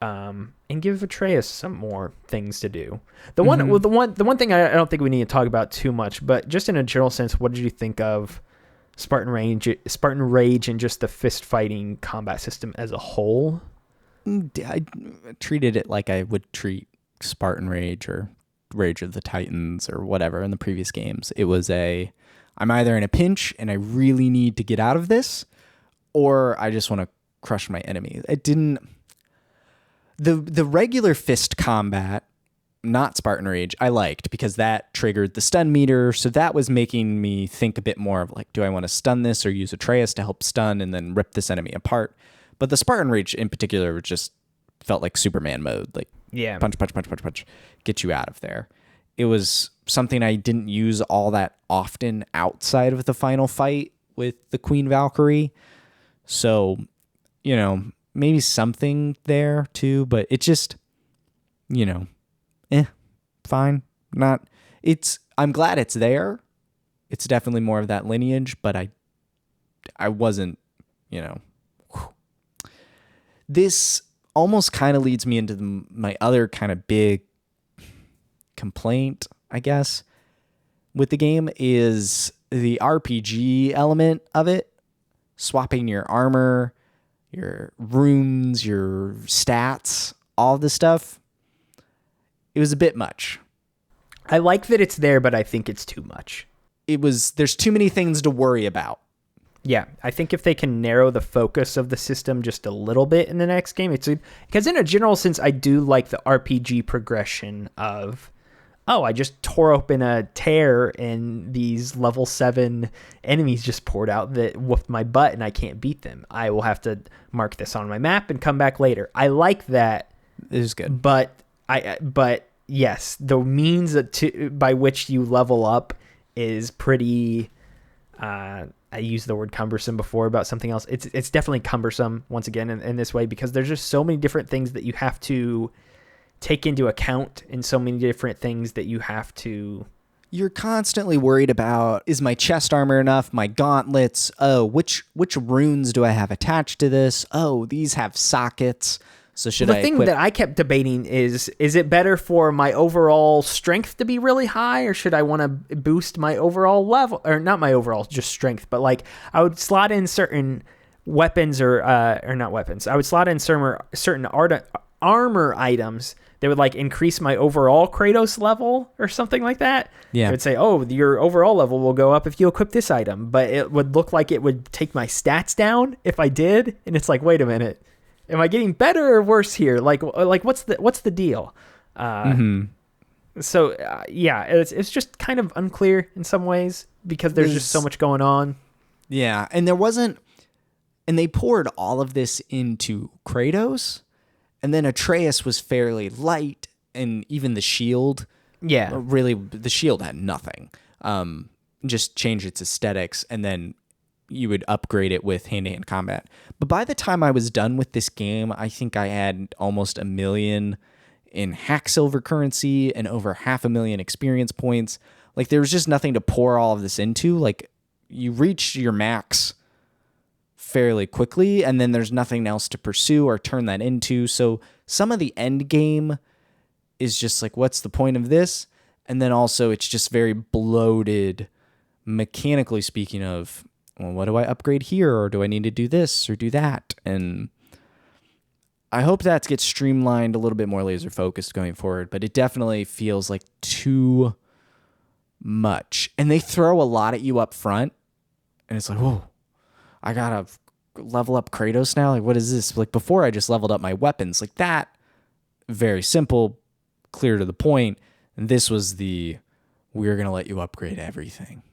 and give Atreus some more things to do. The one thing I don't think we need to talk about too much, but just in a general sense, what did you think of Spartan Rage, and just the fist fighting combat system as a whole? I treated it like I would treat Spartan Rage or Rage of the Titans or whatever in the previous games. It was I'm either in a pinch and I really need to get out of this, or I just want to crush my enemy. It didn't. The regular fist combat, not Spartan Rage, I liked because that triggered the stun meter. So that was making me think a bit more of like, do I want to stun this or use Atreus to help stun and then rip this enemy apart? But the Spartan Rage in particular just felt like Superman mode. Like punch, get you out of there. It was something I didn't use all that often outside of the final fight with the Queen Valkyrie. So, maybe something there too, but it just, fine. I'm glad it's there. It's definitely more of that lineage, but I wasn't, This almost kind of leads me into my other kind of big complaint, I guess, with the game is the RPG element of it. Swapping your armor, your runes, your stats, all this stuff. It was a bit much. I like that it's there, but I think it's too much. There's too many things to worry about. Yeah, I think if they can narrow the focus of the system just a little bit in the next game, because in a general sense, I do like the RPG progression of, I just tore open a tear and these level 7 enemies just poured out that whooped my butt and I can't beat them. I will have to mark this on my map and come back later. I like that. It is good. But yes, the means by which you level up is pretty... I used the word cumbersome before about something else. It's definitely cumbersome once again in this way, because there's just so many different things that you have to take into account, and so many different things that you have to... You're constantly worried about, is my chest armor enough? My gauntlets? Oh, which runes do I have attached to this? Oh, these have sockets. So should I The thing that I kept debating is it better for my overall strength to be really high, or should I want to boost my overall level, or not my overall, just strength, but like I would slot in certain weapons or not weapons. I would slot in certain armor items that would like increase my overall Kratos level or something like that. Yeah. It would say, your overall level will go up if you equip this item, but it would look like it would take my stats down if I did. And it's like, wait a minute. Am I getting better or worse here? Like what's the deal? So it's just kind of unclear in some ways, because there's just so much going on. Yeah, and they poured all of this into Kratos, and then Atreus was fairly light, and even the shield. Yeah, really, the shield had nothing. Just changed its aesthetics, and then you would upgrade it with hand-to-hand combat. But by the time I was done with this game, I think I had almost 1 million in hack silver currency and over 500,000 experience points. Like, there was just nothing to pour all of this into. Like, you reach your max fairly quickly, and then there's nothing else to pursue or turn that into. So some of the end game is just like, what's the point of this? And then also it's just very bloated, mechanically speaking, of, well, what do I upgrade here? Or do I need to do this or do that? And I hope that gets streamlined, a little bit more laser focused going forward, but it definitely feels like too much. And they throw a lot at you up front, and it's like, whoa, I gotta level up Kratos now? Like, what is this? Like, before I just leveled up my weapons. Like, that, very simple, clear to the point. And this was we're gonna let you upgrade everything.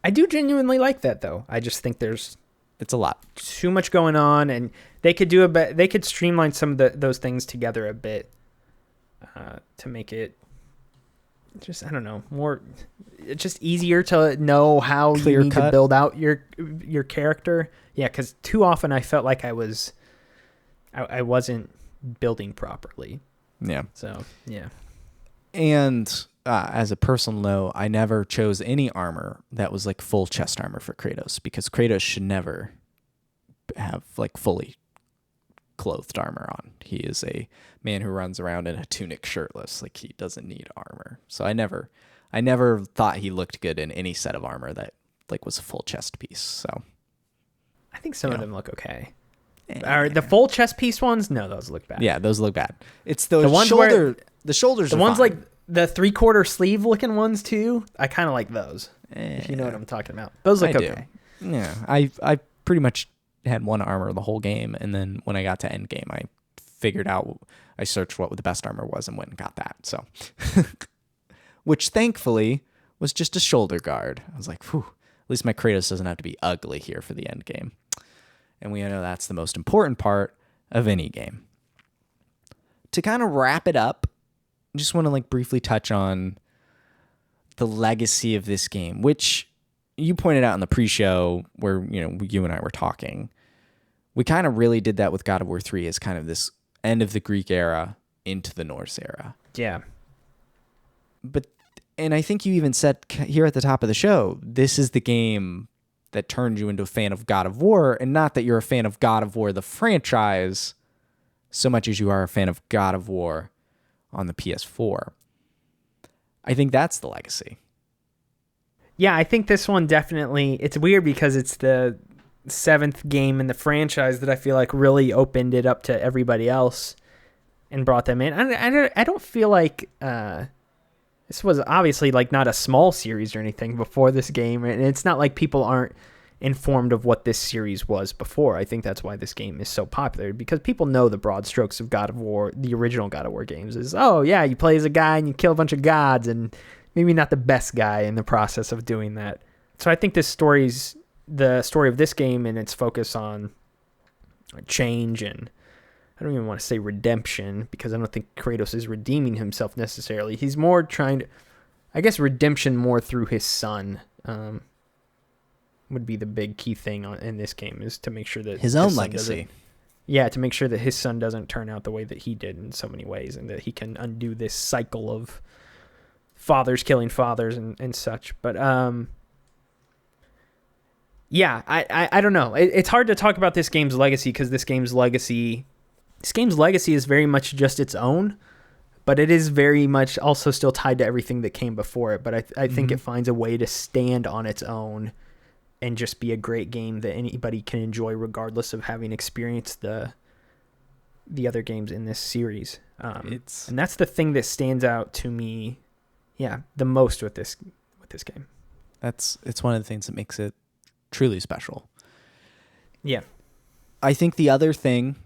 I do genuinely like that, though. I just think it's a lot, too much going on, and they could they could streamline some of those things together a bit to make it just, I don't know, more, it's just easier to know how you need to build out your character. Yeah, because too often I felt like I wasn't building properly. Yeah. So yeah. And as a personal note, I never chose any armor that was like full chest armor for Kratos, because Kratos should never have like fully clothed armor on. He is a man who runs around in a tunic shirtless. Like, he doesn't need armor. So I never thought he looked good in any set of armor that like was a full chest piece. So I think some of them look okay. The full chest piece ones, no, those look bad. Yeah, those look bad. It's the ones the shoulders. The are ones fine. like the 3/4 sleeve looking ones too. I kind of like those. If you know what I'm talking about. Those look okay. Yeah, I pretty much had one armor the whole game, and then when I got to end game, I searched what the best armor was and went and got that. So, which thankfully was just a shoulder guard. I was like, whew, at least my Kratos doesn't have to be ugly here for the end game. And we know that's the most important part of any game. To kind of wrap it up, I just want to like briefly touch on the legacy of this game, which you pointed out in the pre-show where, you and I were talking. We kind of really did that with God of War 3 as kind of this end of the Greek era into the Norse era. Yeah. And I think you even said here at the top of the show, this is the game that turned you into a fan of God of War, and not that you're a fan of God of War, the franchise, so much as you are a fan of God of War on the PS4. I think that's the legacy. Yeah, I think this one definitely, it's weird because it's the 7th game in the franchise that I feel like really opened it up to everybody else and brought them in. I don't feel like this was obviously like not a small series or anything before this game, and it's not like people aren't informed of what this series was before. I think that's why this game is so popular, because people know the broad strokes of God of War, the original God of War games is, oh yeah, you play as a guy and you kill a bunch of gods, and maybe not the best guy in the process of doing that. So I think the story of this game and its focus on change, and I don't even want to say redemption, because I don't think Kratos is redeeming himself necessarily. He's more trying to, I guess, redemption more through his son would be the big key thing in this game, is to make sure that his own legacy. Yeah, to make sure that his son doesn't turn out the way that he did in so many ways, and that he can undo this cycle of fathers killing fathers and such. But yeah, I don't know. It's hard to talk about this game's legacy, because this game's legacy is very much just its own, but it is very much also still tied to everything that came before it. But I think it finds a way to stand on its own and just be a great game that anybody can enjoy, regardless of having experienced the other games in this series. And that's the thing that stands out to me, the most with this game. It's one of the things that makes it truly special. Yeah. I think the other thing,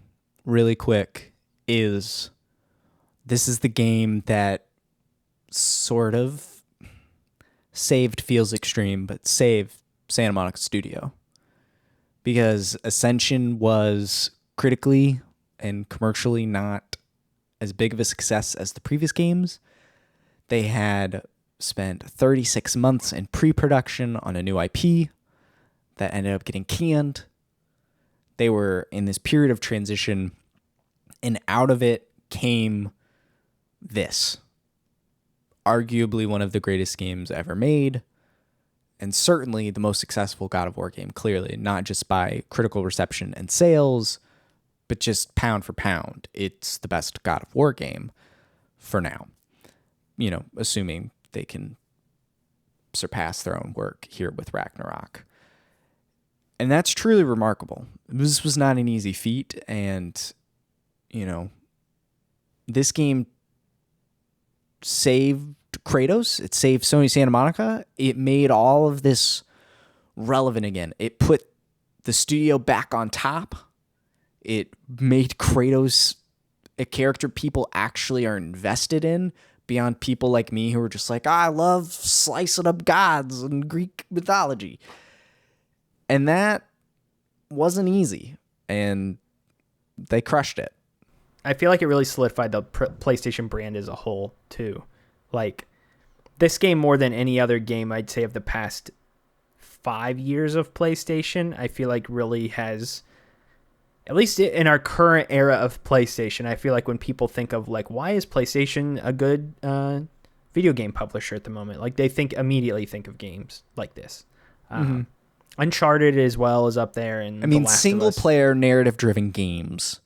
really quick, is this is the game that sort of saved, feels extreme, but saved Santa Monica Studio, because Ascension was critically and commercially not as big of a success as the previous games. They had spent 36 months in pre-production on a new IP that ended up getting canned. They were in this period of transition, and out of it came this, arguably one of the greatest games ever made, and certainly the most successful God of War game, clearly, not just by critical reception and sales, but just pound for pound. It's the best God of War game for now. You know, assuming they can surpass their own work here with Ragnarok. And that's truly remarkable. This was not an easy feat, and, you know, this game saved Kratos. It saved Sony Santa Monica. It made all of this relevant again. It put the studio back on top. It made Kratos a character people actually are invested in, beyond people like me who are just like, I love slicing up gods and Greek mythology. And that wasn't easy, and they crushed it. I feel like it really solidified the PlayStation brand as a whole, too. Like, this game, more than any other game, I'd say, of the past 5 years of PlayStation, I feel like really has, at least in our current era of PlayStation, I feel like when people think of, like, why is PlayStation a good video game publisher at the moment? Like, they immediately think of games like this. Uncharted as well is up there. And I mean, single-player narrative-driven games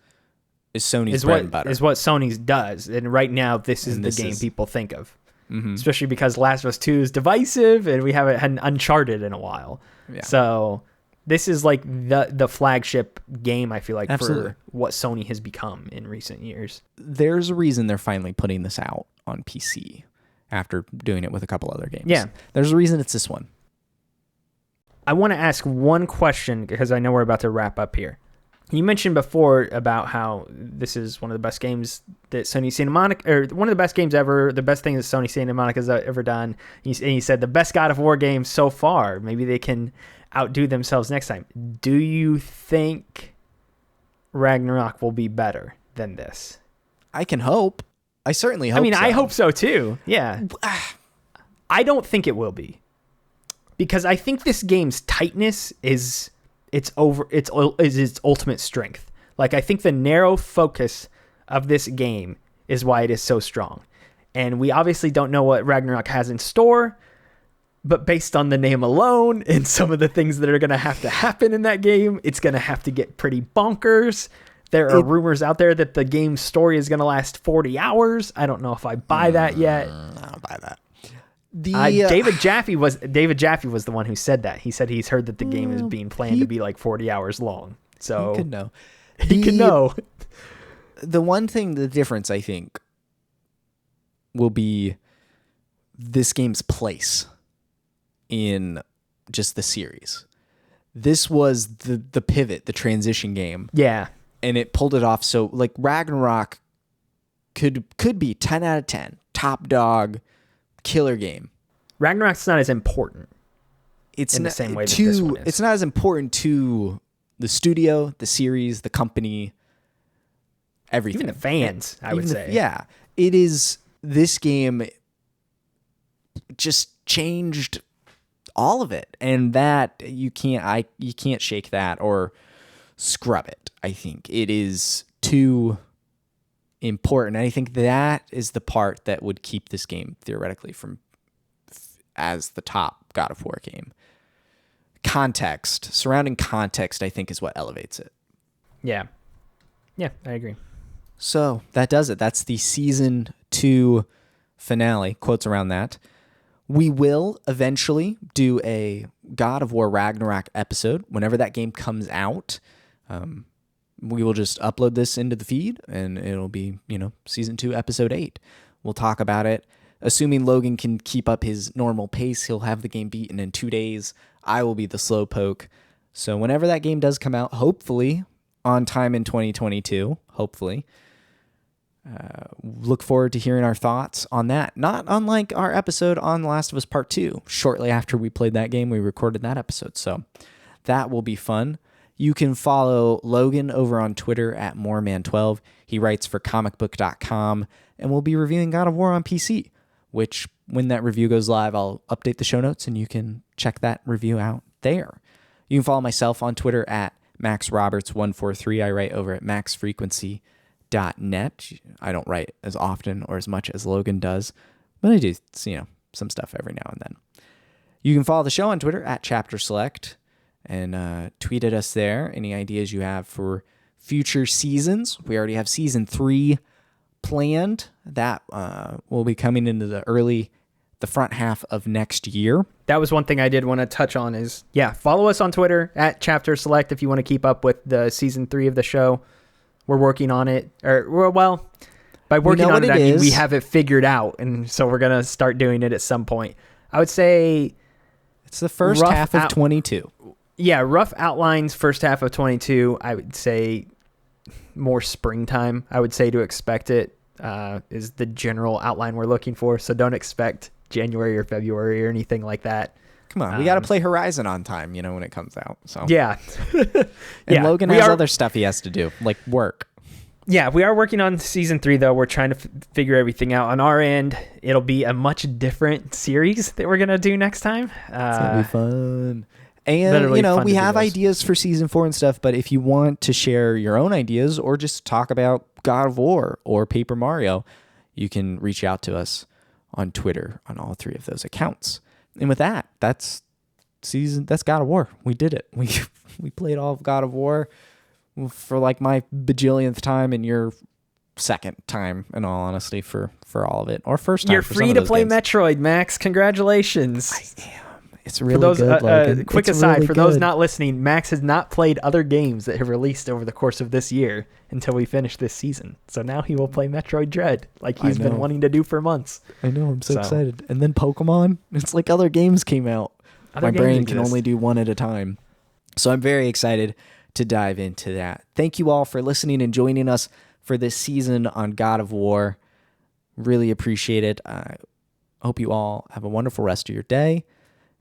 is Sony's bread and butter. Is what Sony's does. And right now, this is the game people think of. Mm-hmm. Especially because Last of Us 2 is divisive, and we haven't had an Uncharted in a while. Yeah. So this is like the flagship game, I feel like, for what Sony has become in recent years. There's a reason they're finally putting this out on PC after doing it with a couple other games. Yeah. There's a reason it's this one. I want to ask one question, because I know we're about to wrap up here. You mentioned before about how this is one of the best games that Sony Santa Monica, or one of the best games ever, the best thing that Sony Santa Monica has ever done. And you said the best God of War game so far. Maybe they can outdo themselves next time. Do you think Ragnarok will be better than this? I can hope. I certainly hope. I hope so too. Yeah. I don't think it will be, because I think this game's tightness is its ultimate strength. Like, I think the narrow focus of this game is why it is so strong. And we obviously don't know what Ragnarok has in store, but based on the name alone and some of the things that are going to have to happen in that game, it's going to have to get pretty bonkers. There are rumors out there that the game's story is going to last 40 hours. I don't know if I buy that yet. I don't buy that. David Jaffe was the one who said that. He said he's heard that the game is being planned to be like 40 hours long. So he could know. He could know. The one thing, the difference, I think, will be this game's place in just the series. This was the pivot, the transition game. Yeah. And it pulled it off. So like Ragnarok could be 10 out of 10, top dog, killer game. Ragnarok's not as important. It's in the same way that this one is. It's not as important to the studio, the series, the company, everything. Even the fans, I would say. Yeah. It is, this game just changed all of it. And that you can't shake that or scrub it. I think it is too important. I think that is the part that would keep this game theoretically from as the top God of War game. Surrounding context, I think, is what elevates it. Yeah. Yeah, I agree. So that does it. That's the season 2 finale, quotes around that. We will eventually do a God of War Ragnarok episode whenever that game comes out. We will just upload this into the feed and it'll be, season 2, episode 8. We'll talk about it. Assuming Logan can keep up his normal pace, he'll have the game beaten in 2 days. I will be the slowpoke. So whenever that game does come out, hopefully on time in 2022, hopefully, look forward to hearing our thoughts on that. Not unlike our episode on The Last of Us Part 2. Shortly after we played that game, we recorded that episode. So that will be fun. You can follow Logan over on Twitter at moreman12. He writes for comicbook.com, and we'll be reviewing God of War on PC, which when that review goes live, I'll update the show notes and you can check that review out there. You can follow myself on Twitter at maxroberts143. I write over at maxfrequency.net. I don't write as often or as much as Logan does, but I do, some stuff every now and then. You can follow the show on Twitter at chapterselect and tweet at us there. Any ideas you have for future seasons? We already have season 3 planned. That will be coming into the front half of next year. That was one thing I did want to touch on is, follow us on Twitter at chapterselect if you want to keep up with the season 3 of the show. We're working on it. By working on it, I mean we have it figured out, and so we're going to start doing it at some point. I would say it's the first half of 22. Yeah, rough outlines, first half of 22. I would say more springtime. I would say to expect it is the general outline we're looking for. So don't expect January or February or anything like that. Come on, we got to play Horizon on time, when it comes out. So yeah. And Logan has other stuff he has to do, like work. Yeah, we are working on season 3, though. We're trying to figure everything out. On our end, it'll be a much different series that we're going to do next time. It's going to be fun. And, we have ideas for season 4 and stuff, but if you want to share your own ideas or just talk about God of War or Paper Mario, you can reach out to us on Twitter on all 3 of those accounts. And with that, that's God of War. We did it. We played all of God of War for like my bajillionth time and your second time, in all honesty, for all of it. Or first time. You're for free some to of those play games. Metroid, Max. Congratulations. I am. It's really good, Logan. Quick it's aside, really for good. those not listening, Max has not played other games that have released over the course of this year until we finish this season. So now he will play Metroid Dread like he's been wanting to do for months. I know, I'm so excited. And then Pokemon. It's like other games came out. My brain can only do one at a time. So I'm very excited to dive into that. Thank you all for listening and joining us for this season on God of War. Really appreciate it. I hope you all have a wonderful rest of your day.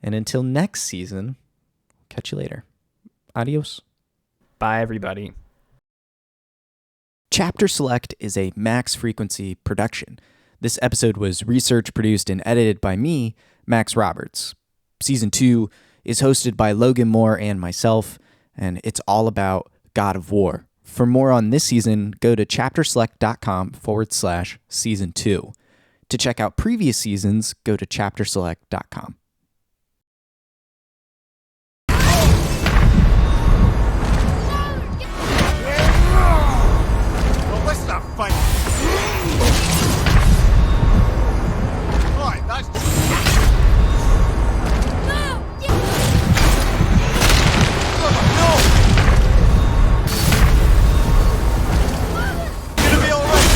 And until next season, catch you later. Adios. Bye, everybody. Chapter Select is a Max Frequency production. This episode was research, produced, and edited by me, Max Roberts. Season 2 is hosted by Logan Moore and myself, and it's all about God of War. For more on this season, go to chapterselect.com/season 2. To check out previous seasons, go to chapterselect.com. What's that fight? Right, that's... Gonna be all right.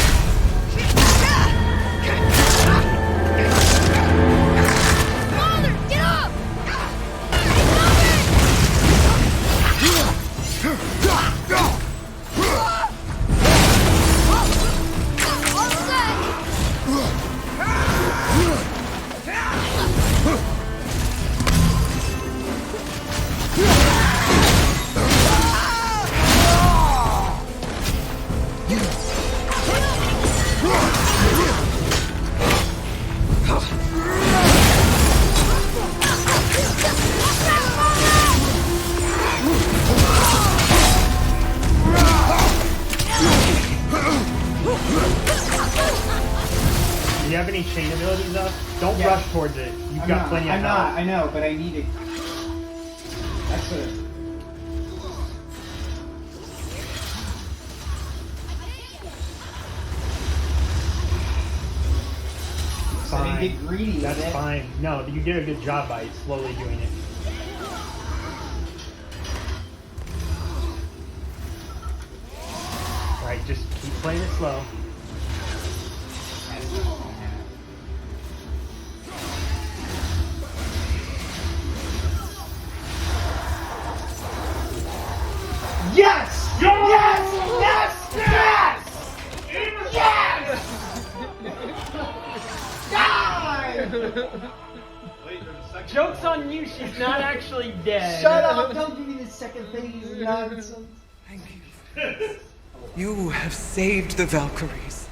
chain abilities up. Don't Yeah. rush towards it. You've got plenty of I'm health. not. I know, but I need to. That's a. I didn't get greedy. That's with it. fine. No, you did a good job by slowly doing it. Alright, just keep playing it slow. Yes! Yes! Yes! Yes! Yes! God! Joke's on you, she's not actually dead. Shut up! Don't give me this second phase nonsense. You have saved the Valkyries.